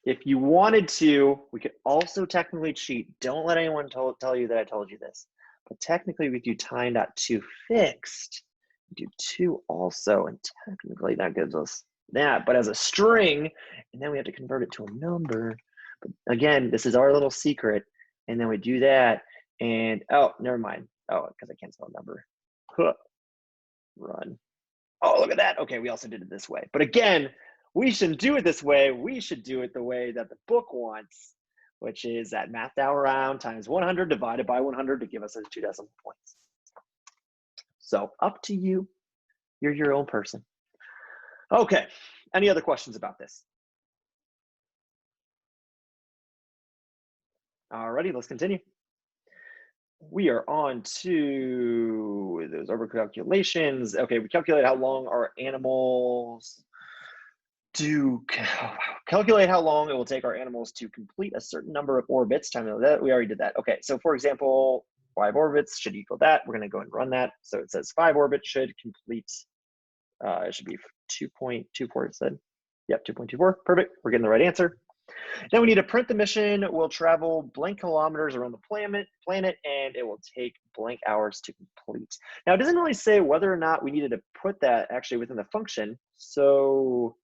D: If you wanted to, we could also technically cheat. Don't let anyone tell you that I told you this. But technically we do time.toFixed Do 2 also, and technically that gives us that, but as a string, and then we have to convert it to a number. But again, this is our little secret, and then we do that, and oh, never mind. Oh, because I can't spell number. Huh. Run. Oh, look at that. Okay, we also did it this way. But again, we shouldn't do it this way. We should do it the way that the book wants, which is that mathed hour round times 100 divided by 100 to give us those 2 decimal points. So up to you. You're your own person. Okay, any other questions about this? Alrighty, let's continue. We are on to those over calculations. Okay, we calculate how long our animals calculate how long it will take our animals to complete a certain number of orbits. Time that we already did that. Okay, so for example, 5 orbits should equal that. We're going to go and run that. So it says 5 orbits should complete. It should be 2.24. It said, yep, 2.24. Perfect. We're getting the right answer. Now we need to print the mission. We'll travel blank kilometers around the planet, and it will take blank hours to complete. Now it doesn't really say whether or not we needed to put that actually within the function. So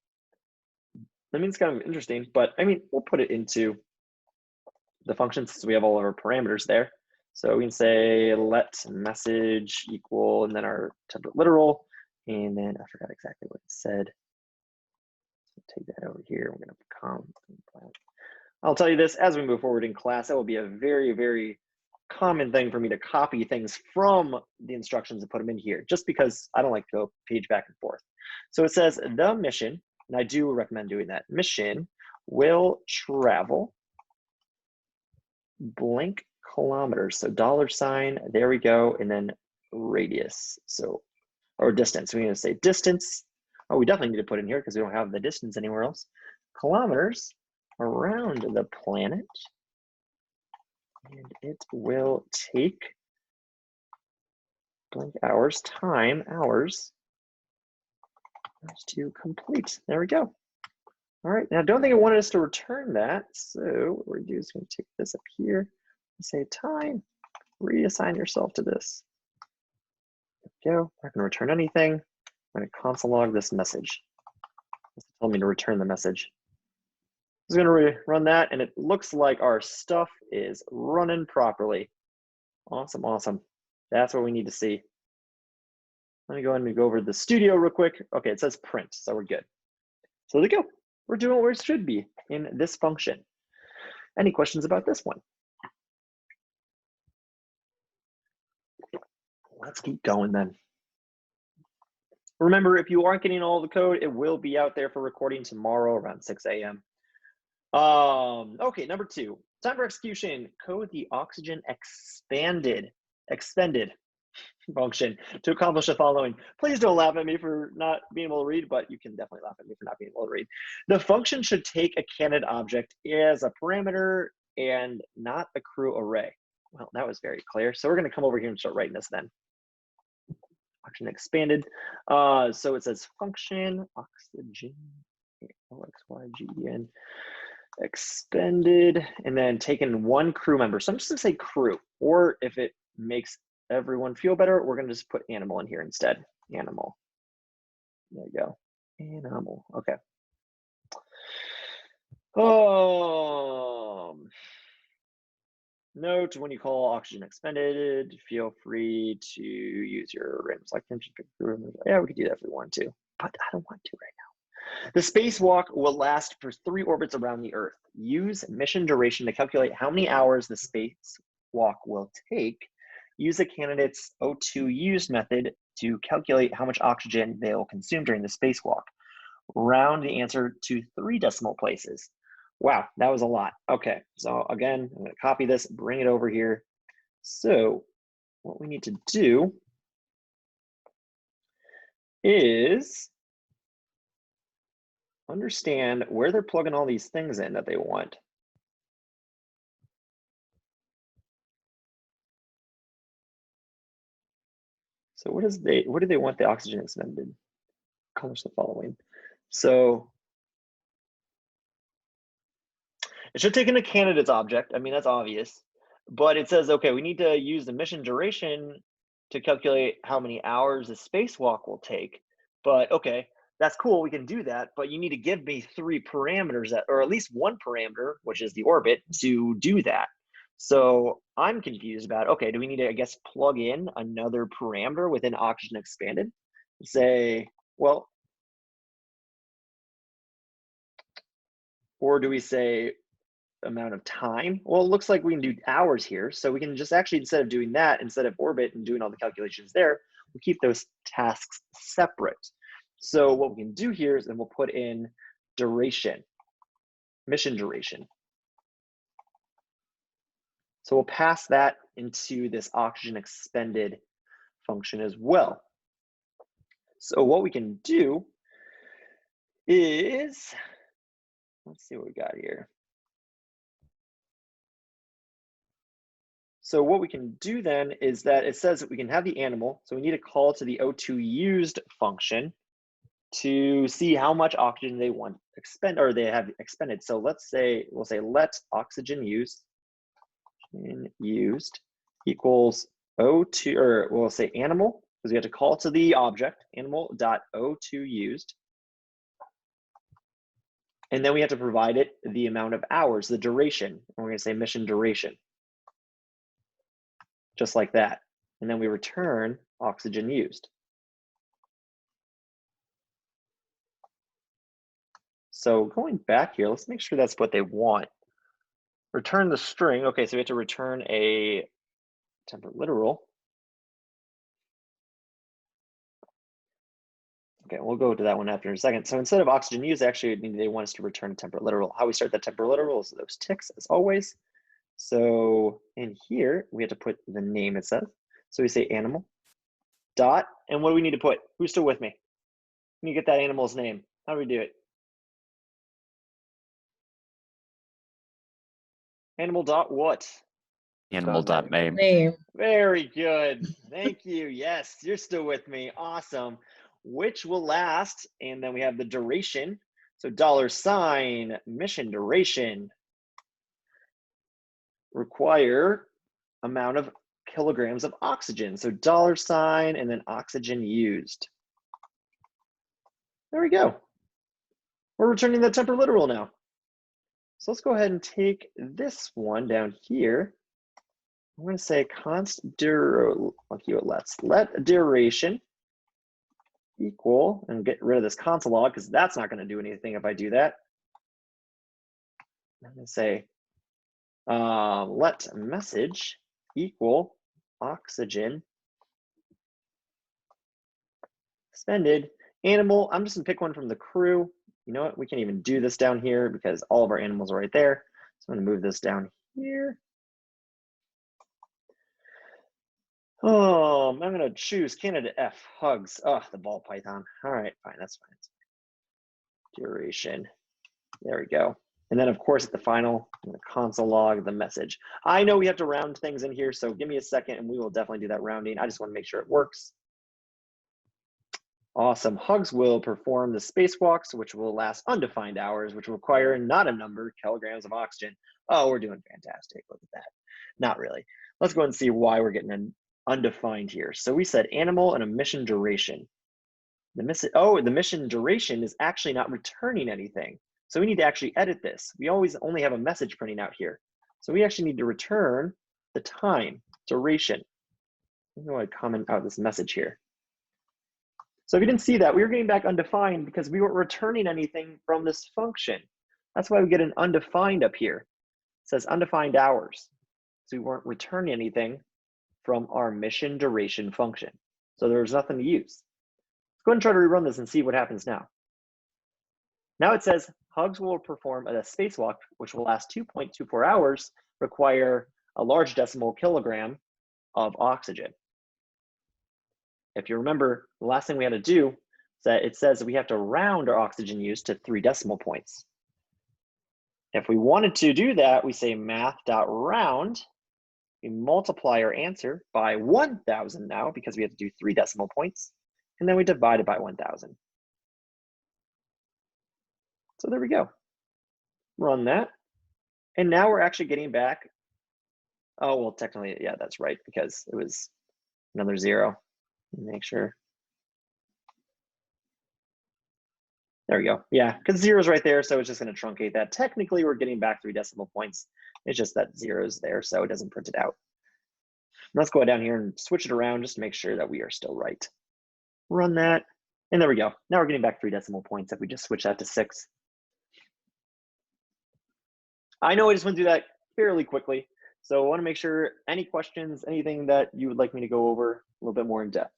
D: I mean, it's kind of interesting, but I mean, we'll put it into the function since we have all of our parameters there. So we can say let message equal, and then our template literal, and then I forgot exactly what it said. Take that over here. We're going to come. I'll tell you this, as we move forward in class, that will be a very, very common thing for me to copy things from the instructions and put them in here, just because I don't like to go page back and forth. So it says the mission, and I do recommend doing that. Mission will travel blank kilometers. So $, there we go, and then radius. So, or distance. We're going to say distance. Oh, we definitely need to put in here because we don't have the distance anywhere else. Kilometers around the planet. And it will take blank hours, time, hours to complete. There we go. All right, now I don't think it wanted us to return that. So what we're going to do is going to take this up here and say time, reassign yourself to this. There we go. Not going to return anything. I'm going to console log this message. It's telling me to return the message. I'm going to run that, and it looks like our stuff is running properly. Awesome, awesome. That's what we need to see. Let me go ahead and go over the studio real quick. Okay, it says print, so we're good. So there we go. We're doing what it should be in this function. Any questions about this one? Let's keep going then. Remember, if you aren't getting all the code, it will be out there for recording tomorrow around 6 a.m. Okay, number 2, time for execution. Code the oxygen expended function to accomplish the following. Please don't laugh at me for not being able to read, but you can definitely laugh at me for not being able to read. The function should take a candidate object as a parameter and not a crew array. Well, that was very clear. So we're going to come over here and start writing this then. Oxygen expanded. So it says function oxygen, OXYGEN, expended, and then taken 1 crew member. So I'm just going to say crew, or if it makes everyone feel better, we're going to just put animal in here instead. Animal. There you go. Animal. Okay. Note, when you call oxygen expended, feel free to use your random selection. Yeah, we could do that if we want to, but I don't want to right now. The spacewalk will last for 3 orbits around the Earth. Use mission duration to calculate how many hours the spacewalk will take. Use the candidate's O2 use method to calculate how much oxygen they will consume during the spacewalk. Round the answer to 3 decimal places. Wow, that was a lot. Okay, so again, I'm going to copy this, bring it over here. So what we need to do is understand where they're plugging all these things in that they want. So what do they want the oxygen expended? Accomplish the following. So it should take in a candidate's object. I mean, that's obvious. But it says, okay, we need to use the mission duration to calculate how many hours a spacewalk will take. But okay, that's cool, we can do that, but you need to give me 3 parameters, or at least 1 parameter, which is the orbit, to do that. So I'm confused about, okay, do we need to, I guess, plug in another parameter within Oxygen Expanded? Say, well, or do we say amount of time? Well, it looks like we can do hours here. So we can just actually, instead of doing that, instead of orbit and doing all the calculations there, we'll keep those tasks separate. So what we can do here is then we'll put in duration, mission duration. So we'll pass that into this Oxygen Expended function as well. So what we can do is, let's see what we got here. So what we can do then is that it says that we can have the animal. So we need to call to the O2 used function to see how much oxygen they want expend, or they have expended. So let's say, we'll say let oxygen used equals O2, or we'll say animal, because we have to call to the object, animal.O2 used. And then we have to provide it the amount of hours, the duration. And we're going to say mission duration. Just like that. And then we return oxygen used. So going back here, let's make sure that's what they want. Return the string. Okay, so we have to return a temperate literal. Okay, we'll go to that one after in a second. So instead of oxygen used, actually they want us to return a temperate literal. How we start that temperate literal is those ticks as always. So in here, we have to put the name it says. So we say animal dot, and what do we need to put? Who's still with me? We need to get that animal's name. How do we do it? Animal dot what?
P: Animal dot name.
O: Name.
D: Very good. Thank you. Yes, you're still with me. Awesome. Which will last, and then we have the duration. So $ mission duration require amount of kilograms of oxygen. So $ and then oxygen used. There we go. We're returning the temperate literal now. So let's go ahead and take this one down here. I'm going to say const let duration equal, and get rid of this console log because that's not going to do anything if I do that. I'm going to say let message equal oxygen expended animal. I'm just going to pick one from the crew. You know what? We can't even do this down here because all of our animals are right there. So I'm going to move this down here. Oh, I'm going to choose candidate F, hugs. Oh, the ball python. All right, fine, that's fine. Duration. There we go. And then, of course, at the final, I'm going to console log the message. I know we have to round things in here, so give me a second and we will definitely do that rounding. I just want to make sure it works. Awesome. Hugs will perform the spacewalks, which will last undefined hours, which will require not a number, kilograms of oxygen. Oh, we're doing fantastic. Look at that. Not really. Let's go and see why we're getting an undefined here. So we said animal and a mission duration. The mission duration is actually not returning anything. So we need to actually edit this. We always only have a message printing out here. So we actually need to return the time, duration. I'm going to comment out this message here. So if you didn't see that, we were getting back undefined because we weren't returning anything from this function. That's why we get an undefined up here. It says undefined hours. So we weren't returning anything from our mission duration function. So there was nothing to use. Let's go ahead and try to rerun this and see what happens now. Now it says Hugs will perform a spacewalk, which will last 2.24 hours, require a large decimal kilogram of oxygen. If you remember, the last thing we had to do is that it says that we have to round our oxygen use to 3 decimal points. If we wanted to do that, we say math.round. We multiply our answer by 1,000 now because we have to do 3 decimal points, and then we divide it by 1,000. So there we go. Run that. And now we're actually getting back. Oh, well, technically, yeah, that's right, because it was Another 0. Make sure. There we go. Yeah, because 0 is right there, so it's just going to truncate that. Technically, we're getting back 3 decimal points. It's just that 0 is there, so it doesn't print it out. Let's go down here and switch it around just to make sure that we are still right. Run that, and there we go. Now we're getting back 3 decimal points if we just switch that to 6. I know I just went through that fairly quickly, so I want to make sure any questions, anything that you would like me to go over a little bit more in depth.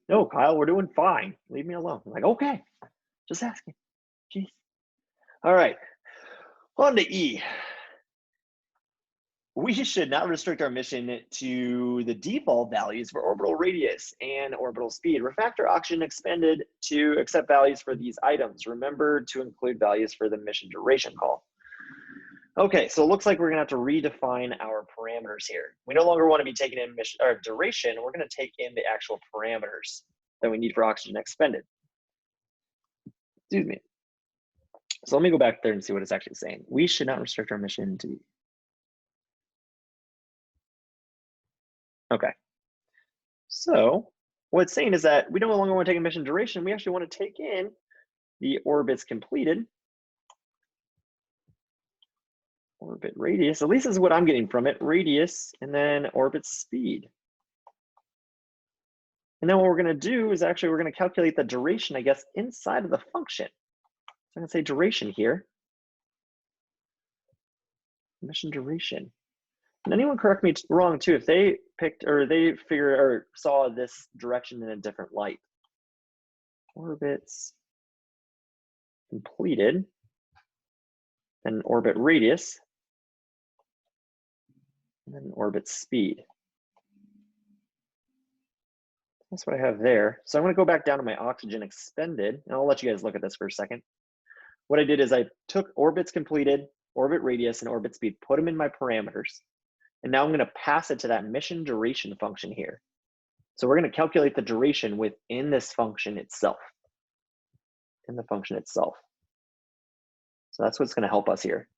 D: No, Kyle, we're doing fine. Leave me alone. I'm like, okay, just asking. Jeez. All right, on to E. We should not restrict our mission to the default values for orbital radius and orbital speed. Refactor oxygen expended to accept values for these items. Remember to include values for the mission duration call. Okay, so it looks like we're gonna have to redefine our parameters here. We no longer want to be taking in mission or duration. We're gonna take in the actual parameters that we need for oxygen expended. Excuse me. So let me go back there and see what it's actually saying. We should not restrict our mission to. Okay. So what it's saying is that we no longer want to take a mission duration. We actually want to take in the orbits completed. Orbit radius, at least this is what I'm getting from it, radius, and then orbit speed. And then what we're going to do is actually we're going to calculate the duration, I guess, inside of the function. So I'm going to say duration here. Mission duration. And anyone correct me wrong too if they picked or they figured or saw this direction in a different light. Orbits completed, then orbit radius, and then orbit speed. That's what I have there. So I'm going to go back down to my oxygen expended, and I'll let you guys look at this for a second. What I did is I took orbits completed, orbit radius, and orbit speed, put them in my parameters, and now I'm going to pass it to that mission duration function here. So we're going to calculate the duration within this function itself, in the function itself. So that's what's going to help us here.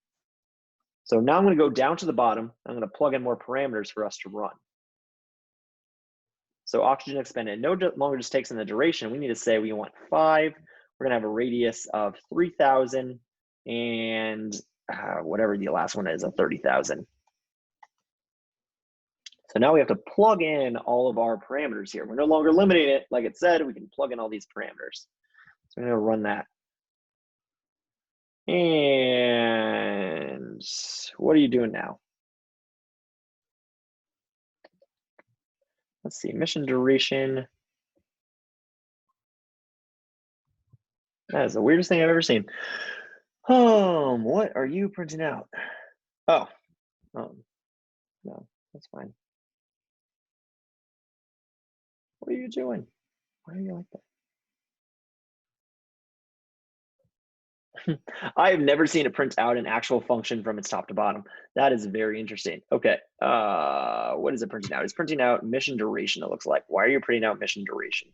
D: So now I'm going to go down to the bottom. I'm going to plug in more parameters for us to run. So oxygen expended no longer just takes in the duration. We need to say we want 5. We're going to have a radius of 3,000 and whatever the last one is, a 30,000. So now we have to plug in all of our parameters here. We're no longer limiting it. Like it said, we can plug in all these parameters. So I'm going to run that. And what are you doing now? Let's see, mission duration. That is the weirdest thing I've ever seen. What are you printing out? Oh, no, that's fine. What are you doing? Why are you like that? I've never seen it print out an actual function from its top to bottom. That is very interesting. Okay, what is it printing out? It's printing out mission duration, it looks like. Why are you printing out mission duration?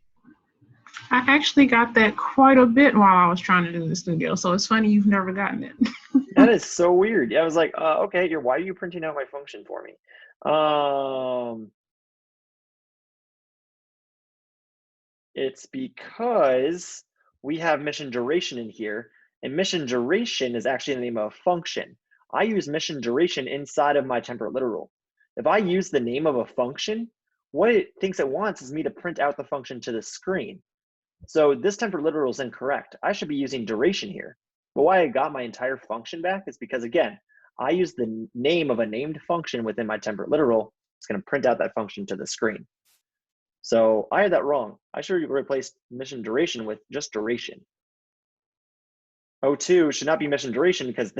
F: I actually got that quite a bit while I was trying to do the studio, so it's funny you've never gotten it.
D: That is so weird. I was like, okay, why are you printing out my function for me? It's because we have mission duration in here, and mission duration is actually the name of a function. I use mission duration inside of my temperate literal. If I use the name of a function, what it thinks it wants is me to print out the function to the screen. So this temperate literal is incorrect. I should be using duration here. But why I got my entire function back is because, again, I use the name of a named function within my temperate literal. It's going to print out that function to the screen. So I had that wrong. I should replace mission duration with just duration. O2 should not be mission duration because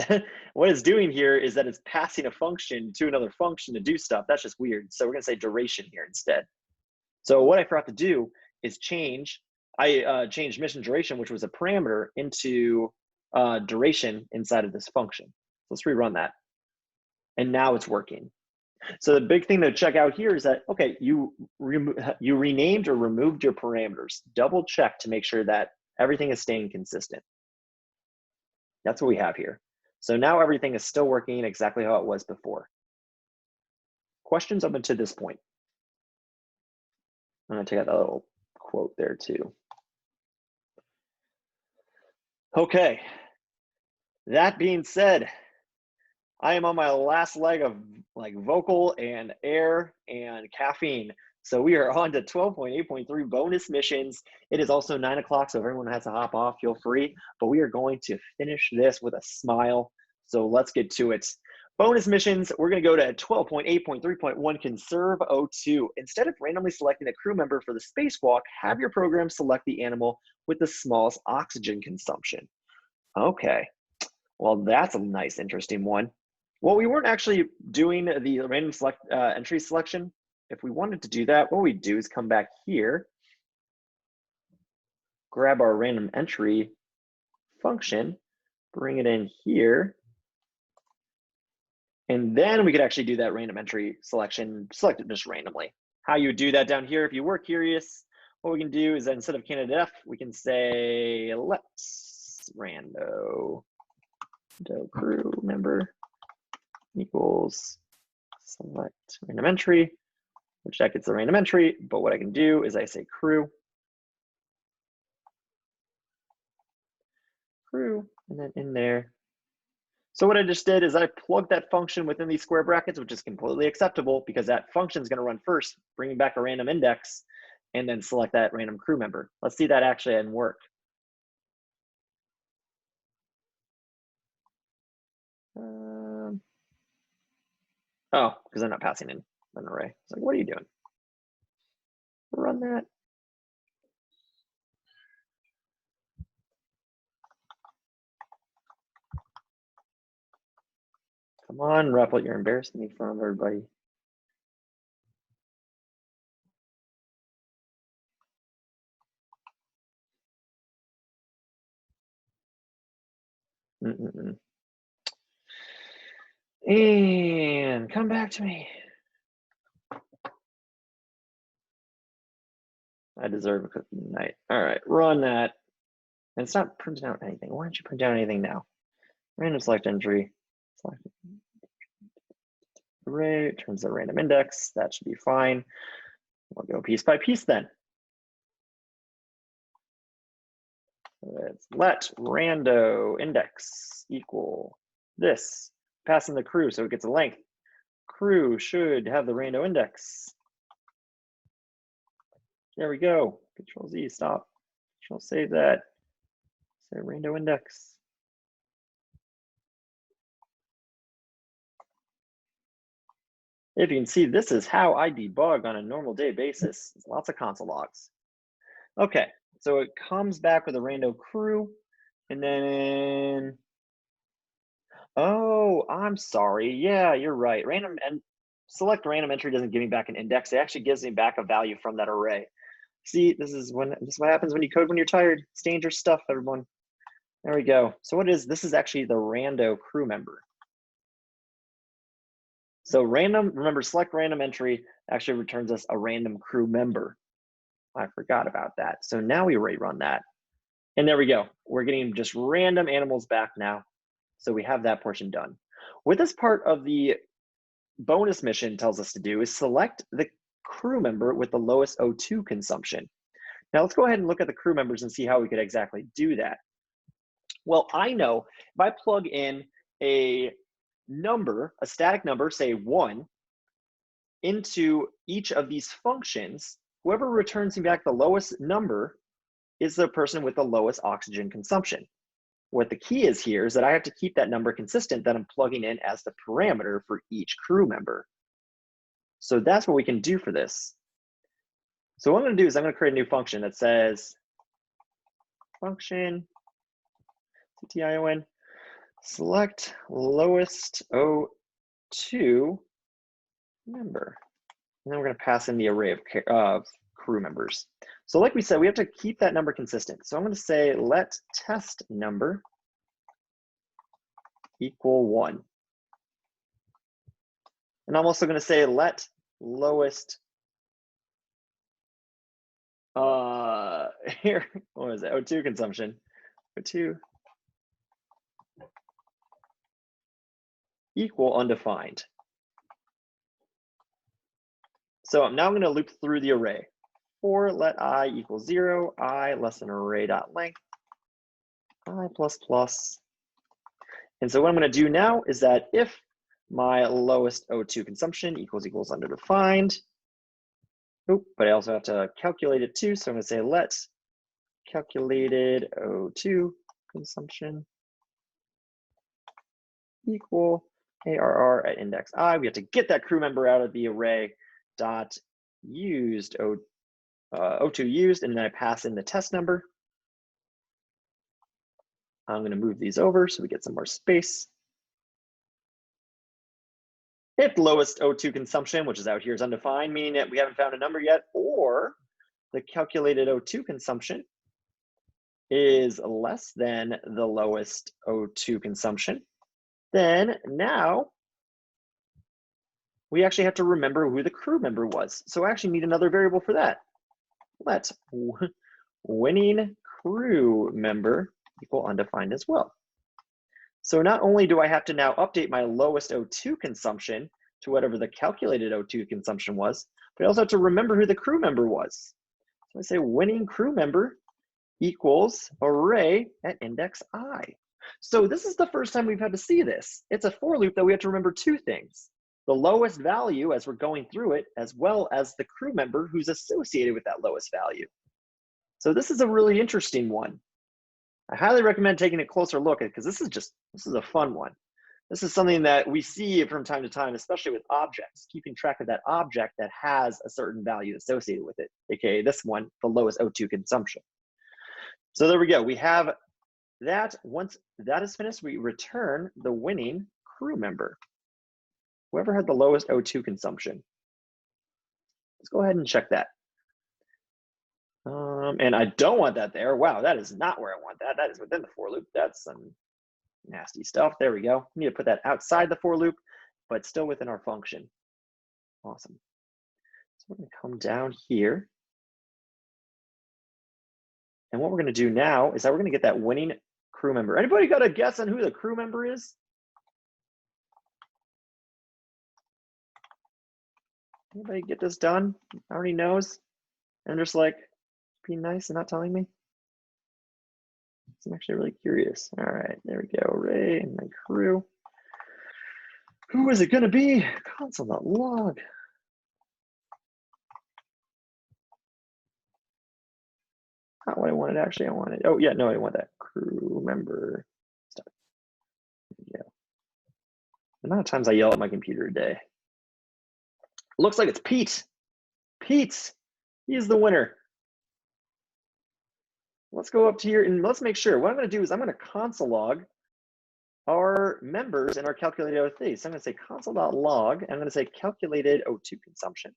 D: what it's doing here is that it's passing a function to another function to do stuff. That's just weird. So we're going to say duration here instead. So what I forgot to do is changed mission duration, which was a parameter, into duration inside of this function. Let's rerun that. And now it's working. So the big thing to check out here is that, okay, you renamed or removed your parameters. Double check to make sure that everything is staying consistent. That's what we have here. So now everything is still working exactly how it was before. Questions up until this point? I'm gonna take out that little quote there too. Okay, that being said, I am on my last leg of like vocal and air and caffeine. So we are on to 12.8.3 bonus missions. It is also 9 o'clock, so if everyone has to hop off, feel free. But we are going to finish this with a smile. So let's get to it. Bonus missions, we're going to go to 12.8.3.1 Conserve O2. Instead of randomly selecting a crew member for the spacewalk, have your program select the animal with the smallest oxygen consumption. Okay, well, that's a nice, interesting one. Well, we weren't actually doing the random entry selection. If we wanted to do that, what we do is come back here, grab our random entry function, bring it in here, and then we could actually do that random entry selection, select it just randomly. How you would do that down here, if you were curious, what we can do is that instead of candidate F, we can say let's rando crew member equals select random entry, which that gets the random entry. But what I can do is I say crew, and then in there. So what I just did is I plugged that function within these square brackets, which is completely acceptable because that function is going to run first, bringing back a random index, and then select that random crew member. Let's see that actually and work. Oh, because I'm not passing in an array. It's like, what are you doing? Run that. Come on, Replit, you're embarrassing me in front of everybody. And come back to me. I deserve a cookie tonight. All right, run that. And it's not printing out anything. Why don't you print out anything now? Random select entry. Select array, turns the random index. That should be fine. We'll go piece by piece then. Let's let rando index equal this. Pass in the crew so it gets a length. Crew should have the rando index. There we go. Control Z, stop. Control save that. Say rando index. If you can see, this is how I debug on a normal day basis. There's lots of console logs. Okay, so it comes back with a rando crew, and then, oh, I'm sorry. Yeah, you're right. Random and select random entry doesn't give me back an index. It actually gives me back a value from that array. See, this is what happens when you code when you're tired. It's dangerous stuff, everyone. There we go. So what is this? Is actually the rando crew member. So random, remember, select random entry actually returns us a random crew member. I forgot about that. So now we rerun that. And there we go. We're getting just random animals back now. So we have that portion done. What this part of the bonus mission tells us to do is select the crew member with the lowest O2 consumption. Now let's go ahead and look at the crew members and see how we could exactly do that. Well, I know if I plug in a number, a static number, say 1, into each of these functions, whoever returns me back the lowest number is the person with the lowest oxygen consumption. What the key is here is that I have to keep that number consistent that I'm plugging in as the parameter for each crew member. So that's what we can do for this. So what I'm going to do is I'm going to create a new function that says function CTION select lowest O2 member. And then we're going to pass in the array of crew members. So like we said, we have to keep that number consistent. So I'm going to say let test number equal 1. And I'm also going to say let lowest here, what was it? O2 consumption. O2 equal undefined. So now I'm going to loop through the array. For let I equal 0, I less than array dot length, I plus plus. And so what I'm going to do now is that if my lowest O2 consumption equals undefined, but I also have to calculate it too. So I'm going to say let calculated O2 consumption equal ARR at index I. We have to get that crew member out of the array dot used O2 used, and then I pass in the test number. I'm going to move these over so we get some more space. If lowest O2 consumption, which is out here, is undefined, meaning that we haven't found a number yet, or the calculated O2 consumption is less than the lowest O2 consumption, then now we actually have to remember who the crew member was. So I actually need another variable for that. Let winning crew member equal undefined as well. So not only do I have to now update my lowest O2 consumption to whatever the calculated O2 consumption was, but I also have to remember who the crew member was. So I say winning crew member equals array at index I. So this is the first time we've had to see this. It's a for loop that we have to remember two things: the lowest value as we're going through it, as well as the crew member who's associated with that lowest value. So this is a really interesting one. I highly recommend taking a closer look at it, because this is a fun one. This is something that we see from time to time, especially with objects, keeping track of that object that has a certain value associated with it, aka this one, the lowest O2 consumption. So there we go. We have that. Once that is finished, we return the winning crew member. Whoever had the lowest O2 consumption. Let's go ahead and check that. And I don't want that there. Wow, that is not where I want that. That is within the for loop. That's some nasty stuff. There we go. We need to put that outside the for loop, but still within our function. Awesome. So we're going to come down here. And what we're going to do now is that we're going to get that winning crew member. Anybody got a guess on who the crew member is? Anybody get this done? Already knows? And just like, being nice and not telling me? I'm actually really curious. All right, there we go. Ray and my crew. Who is it going to be? Console.log. Not what I wanted, actually. I wanted, oh, yeah, no, I want that crew member stuff. There we go. The amount of times I yell at my computer a day. Looks like it's Pete. Pete, he's the winner. Let's go up to here and let's make sure. What I'm going to do is I'm going to console log our members in our calculated O3. So I'm going to say console.log. I'm going to say calculated O2 consumption.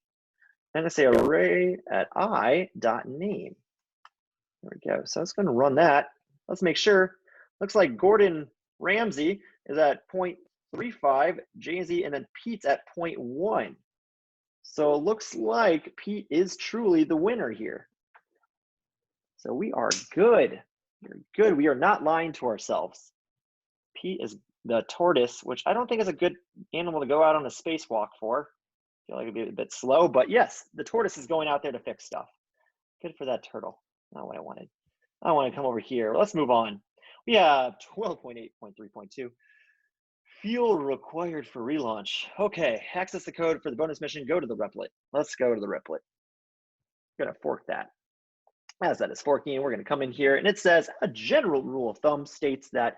D: I'm going to say array at I.name. There we go. So it's going to run that. Let's make sure. Looks like Gordon Ramsay is at 0.35, Jay-Z, and then Pete's at 0.1. So it looks like Pete is truly the winner here. So we are good. We're good. We are not lying to ourselves. Pete is the tortoise, which I don't think is a good animal to go out on a spacewalk for. I feel like it'd be a bit slow, but yes, the tortoise is going out there to fix stuff. Good for that turtle. Not what I wanted. I want to come over here. Let's move on. We have 12.8.3.2. Fuel required for relaunch. Okay, access the code for the bonus mission. Go to the replit. Let's go to the replit. I'm going to fork that. As that is forking, we're going to come in here and it says a general rule of thumb states that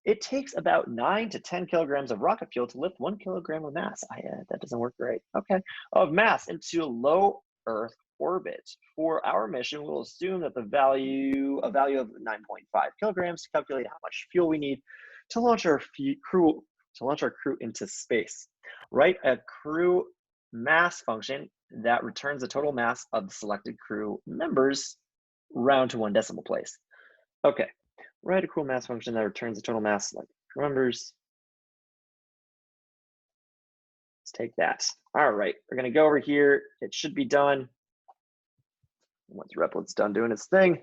D: it takes about 9 to 10 kilograms of rocket fuel to lift 1 kilogram of mass. That doesn't work great. Okay, of mass into low Earth orbit. For our mission, we'll assume that a value of 9.5 kilograms to calculate how much fuel we need to launch our crew into space. Write a crew mass function that returns the total mass of the selected crew members round to 1 decimal place. Okay, write a crew mass function that returns the total mass of crew members. Let's take that. All right, we're gonna go over here. It should be done. Once Replit's done doing its thing.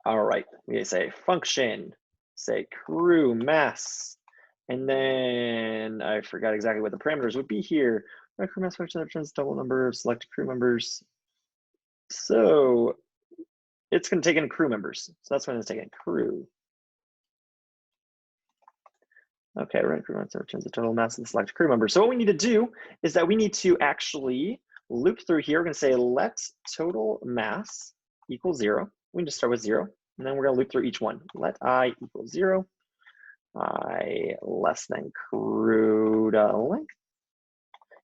D: All right, we say function, say crew mass And then I forgot exactly what the parameters would be here. My crew mass function returns double number of selected crew members. So it's going to take in crew members. So that's when it's taking crew. Okay, right, crew mass returns the total mass of the selected crew members. So what we need to do is that we need to actually loop through here. We're going to say let total mass equal 0. We can just start with 0. And then we're going to loop through each one. Let I equal 0. I less than crew length.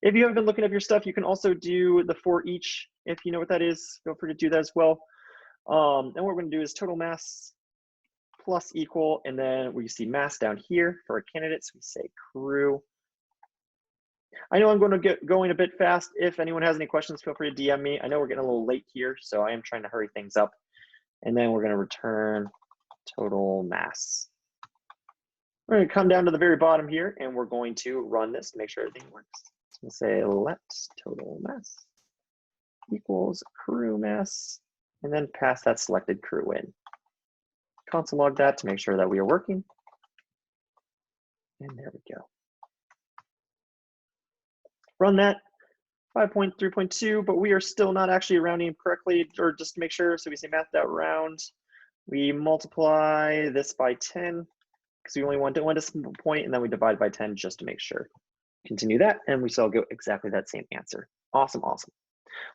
D: If you haven't been looking up your stuff, you can also do the for each. If you know what that is, feel free to do that as well. And what we're going to do is total mass plus equal, and then we see mass down here for our candidates. We say crew. I know I'm going to get going a bit fast. If anyone has any questions, feel free to DM me. I know we're getting a little late here, so I am trying to hurry things up. And then we're going to return total mass. We're going to come down to the very bottom here, and we're going to run this to make sure everything works. So we'll say let total mass equals crew mass, and then pass that selected crew in. Console log that to make sure that we are working. And there we go. Run that 5.3.2, but we are still not actually rounding correctly, or just to make sure. So we say math.round. We multiply this by 10 because we only want one decimal point, and then we divide by 10 just to make sure. Continue that, and we still get exactly that same answer. Awesome, awesome.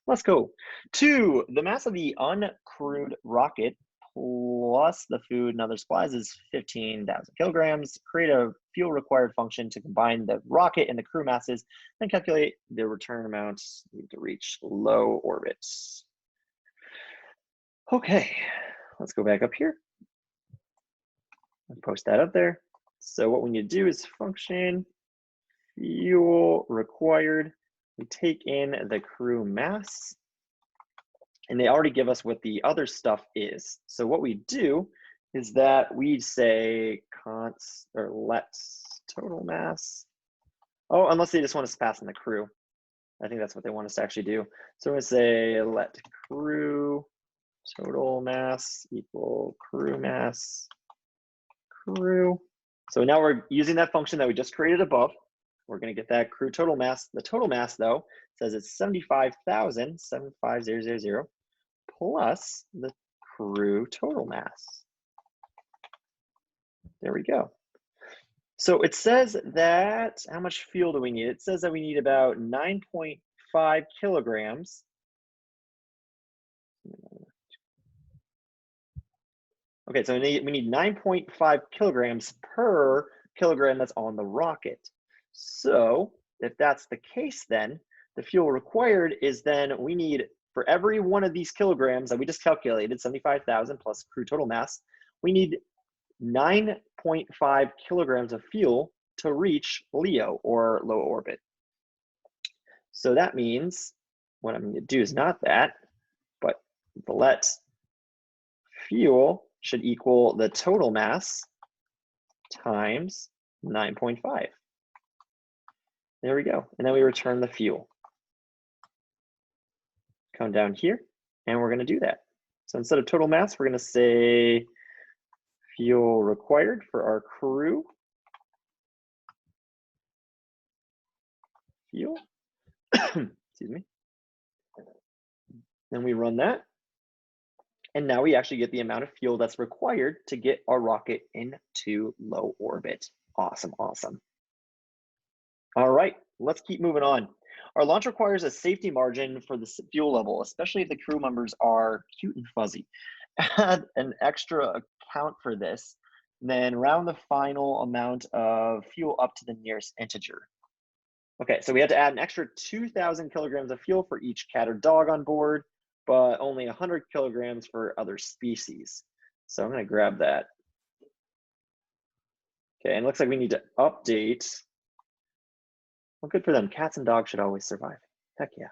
D: Let's go to the mass of the uncrewed rocket plus the food and other supplies is 15,000 kilograms. Create a fuel required function to combine the rocket and the crew masses, then calculate the return amounts need to reach low orbits. Okay, let's go back up here and post that up there. So what we need to do is function fuel required. We take in the crew mass, and they already give us what the other stuff is. So what we do is that we say const or let's total mass. Oh, unless they just want us to pass in the crew. I think that's what they want us to actually do. So we're going to say let crew total mass equal crew mass crew. So now we're using that function that we just created above. We're going to get that crew total mass. The total mass, though, says it's 75,000, 75000 plus the crew total mass. There we go. So it says that, how much fuel do we need? It says that we need about 9.5 kilograms. Okay, so we need 9.5 kilograms per kilogram that's on the rocket. So if that's the case, then the fuel required is then we need, for every one of these kilograms that we just calculated, 75,000 plus crew total mass, we need 9.5 kilograms of fuel to reach LEO, or low orbit. So that means what I'm going to do is not that, but the let fuel should equal the total mass times 9.5. There we go. And then we return the fuel. Come down here, and we're going to do that. So instead of total mass, we're going to say fuel required for our crew. Fuel. Excuse me. Then we run that. And now we actually get the amount of fuel that's required to get our rocket into low orbit. Awesome, awesome. All right, let's keep moving on. Our launch requires a safety margin for the fuel level, especially if the crew members are cute and fuzzy. Add an extra account for this, then round the final amount of fuel up to the nearest integer. Okay, so we had to add an extra 2,000 kilograms of fuel for each cat or dog on board, but only 100 kilograms for other species. So I'm going to grab that. Okay, and it looks like we need to update. Well, good for them. Cats and dogs should always survive. Heck yeah.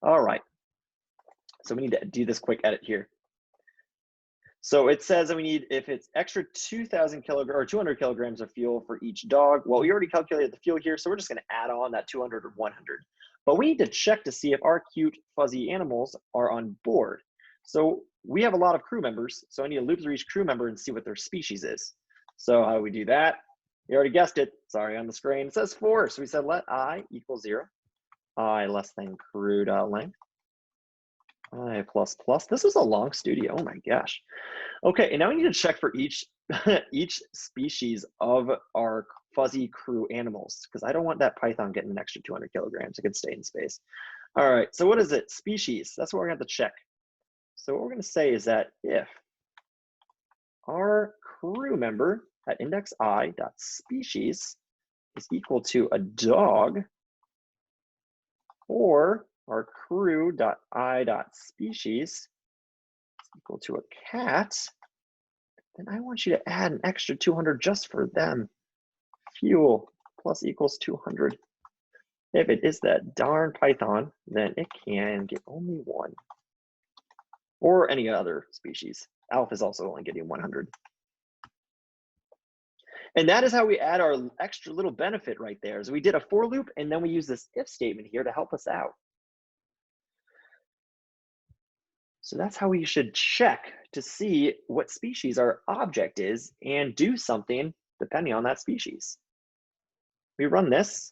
D: All right. So we need to do this quick edit here. So it says that we need, if it's extra 2,000 kilograms or 200 kilograms of fuel for each dog. Well, we already calculated the fuel here, so we're just going to add on that 200 or 100. But we need to check to see if our cute, fuzzy animals are on board. So we have a lot of crew members, so I need to loop through each crew member and see what their species is. So how do we do that? You already guessed it. Sorry, on the screen. It says 4. So we said let I equal 0. I less than crew.length. I plus plus. This was a long studio. Oh my gosh. Okay, and now we need to check for each each species of our fuzzy crew animals, because I don't want that python getting an extra 200 kilograms. It could stay in space. All right, so what is it? Species. That's what we're going to have to check. So what we're going to say is that if our crew member at index I dot species is equal to a dog, or our crew dot I dot species is equal to a cat, then I want you to add an extra 200 just for them. Fuel plus equals 200. If it is that darn python, then it can get only 1. Or any other species. Alpha is also only getting 100. And that is how we add our extra little benefit right there. Is we did a for loop, and then we use this if statement here to help us out. So that's how we should check to see what species our object is and do something depending on that species. We run this,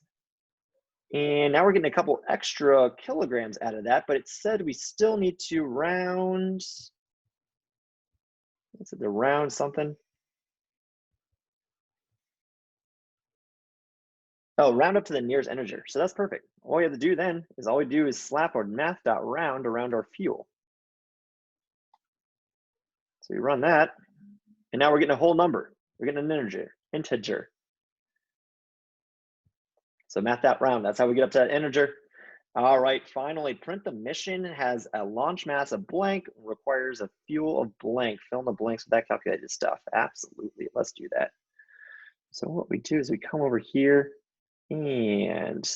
D: and now we're getting a couple extra kilograms out of that, but it said we still need to round, what's it, to round something? Oh, round up to the nearest integer. So that's perfect. All we have to do then is all we do is slap our math.round around our fuel. So we run that, and now we're getting a whole number. We're getting an integer. So math.round, that's how we get up to that integer. All right, finally, print the mission has a launch mass of blank, requires a fuel of blank. Fill in the blanks with that calculated stuff. Absolutely, let's do that. So what we do is we come over here, and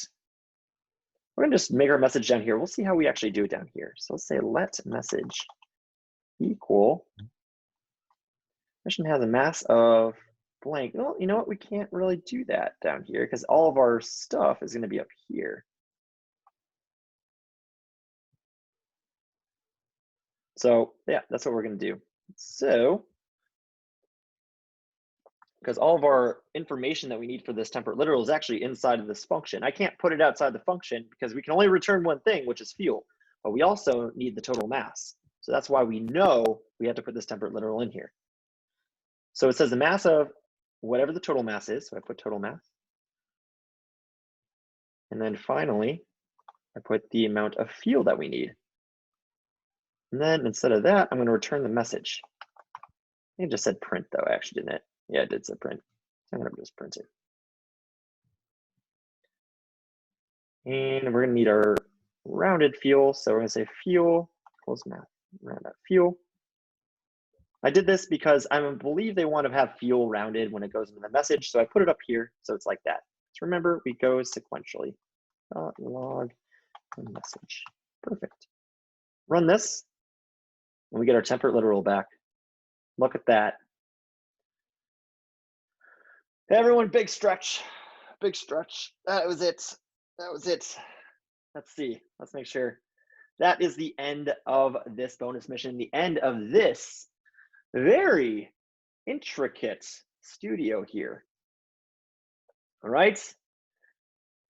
D: we're gonna just make our message down here. We'll see how we actually do it down here. So let's say let message equal, mission has a mass of blank. Well, you know what? We can't really do that down here because all of our stuff is going to be up here. So yeah, that's what we're going to do. So, because all of our information that we need for this temperate literal is actually inside of this function. I can't put it outside the function because we can only return one thing, which is fuel, but we also need the total mass. So that's why we know we have to put this temperate literal in here. So it says the mass of whatever the total mass is, so I put total mass. And then finally, I put the amount of fuel that we need. And then instead of that, I'm going to return the message. I think it just said print though, actually, didn't it? Yeah, it did say print. So I'm going to just print it. And we're going to need our rounded fuel. So we're going to say fuel equals math, round out fuel. I did this because I believe they want to have fuel rounded when it goes into the message. So I put it up here. So it's like that. So remember, we go sequentially. Log message. Perfect. Run this. And we get our temperate literal back. Look at that. Everyone, big stretch. Big stretch. That was it. That was it. Let's see. Let's make sure. That is the end of this bonus mission. The end of this very intricate studio here. All right.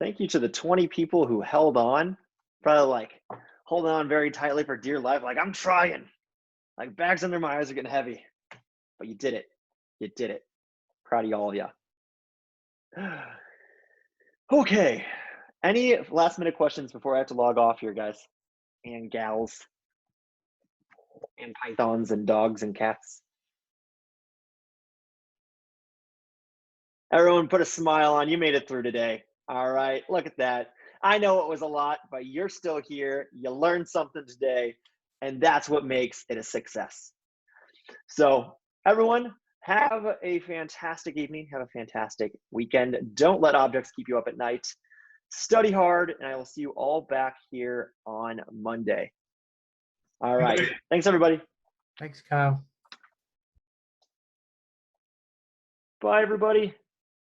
D: Thank you to the 20 people who held on, probably like holding on very tightly for dear life. Like, I'm trying, like bags under my eyes are getting heavy, but you did it. You did it. Proud of all of you. Okay. Any last minute questions before I have to log off here, guys and gals? And pythons and dogs and cats. Everyone put a smile on. You made it through today. All right, look at that. I know it was a lot, but you're still here. You learned something today, and that's what makes it a success. So everyone, have a fantastic evening. Have a fantastic weekend. Don't let objects keep you up at night. Study hard, and I will see you all back here on Monday. All right. Thanks, everybody.
N: Thanks, Kyle.
D: Bye, everybody.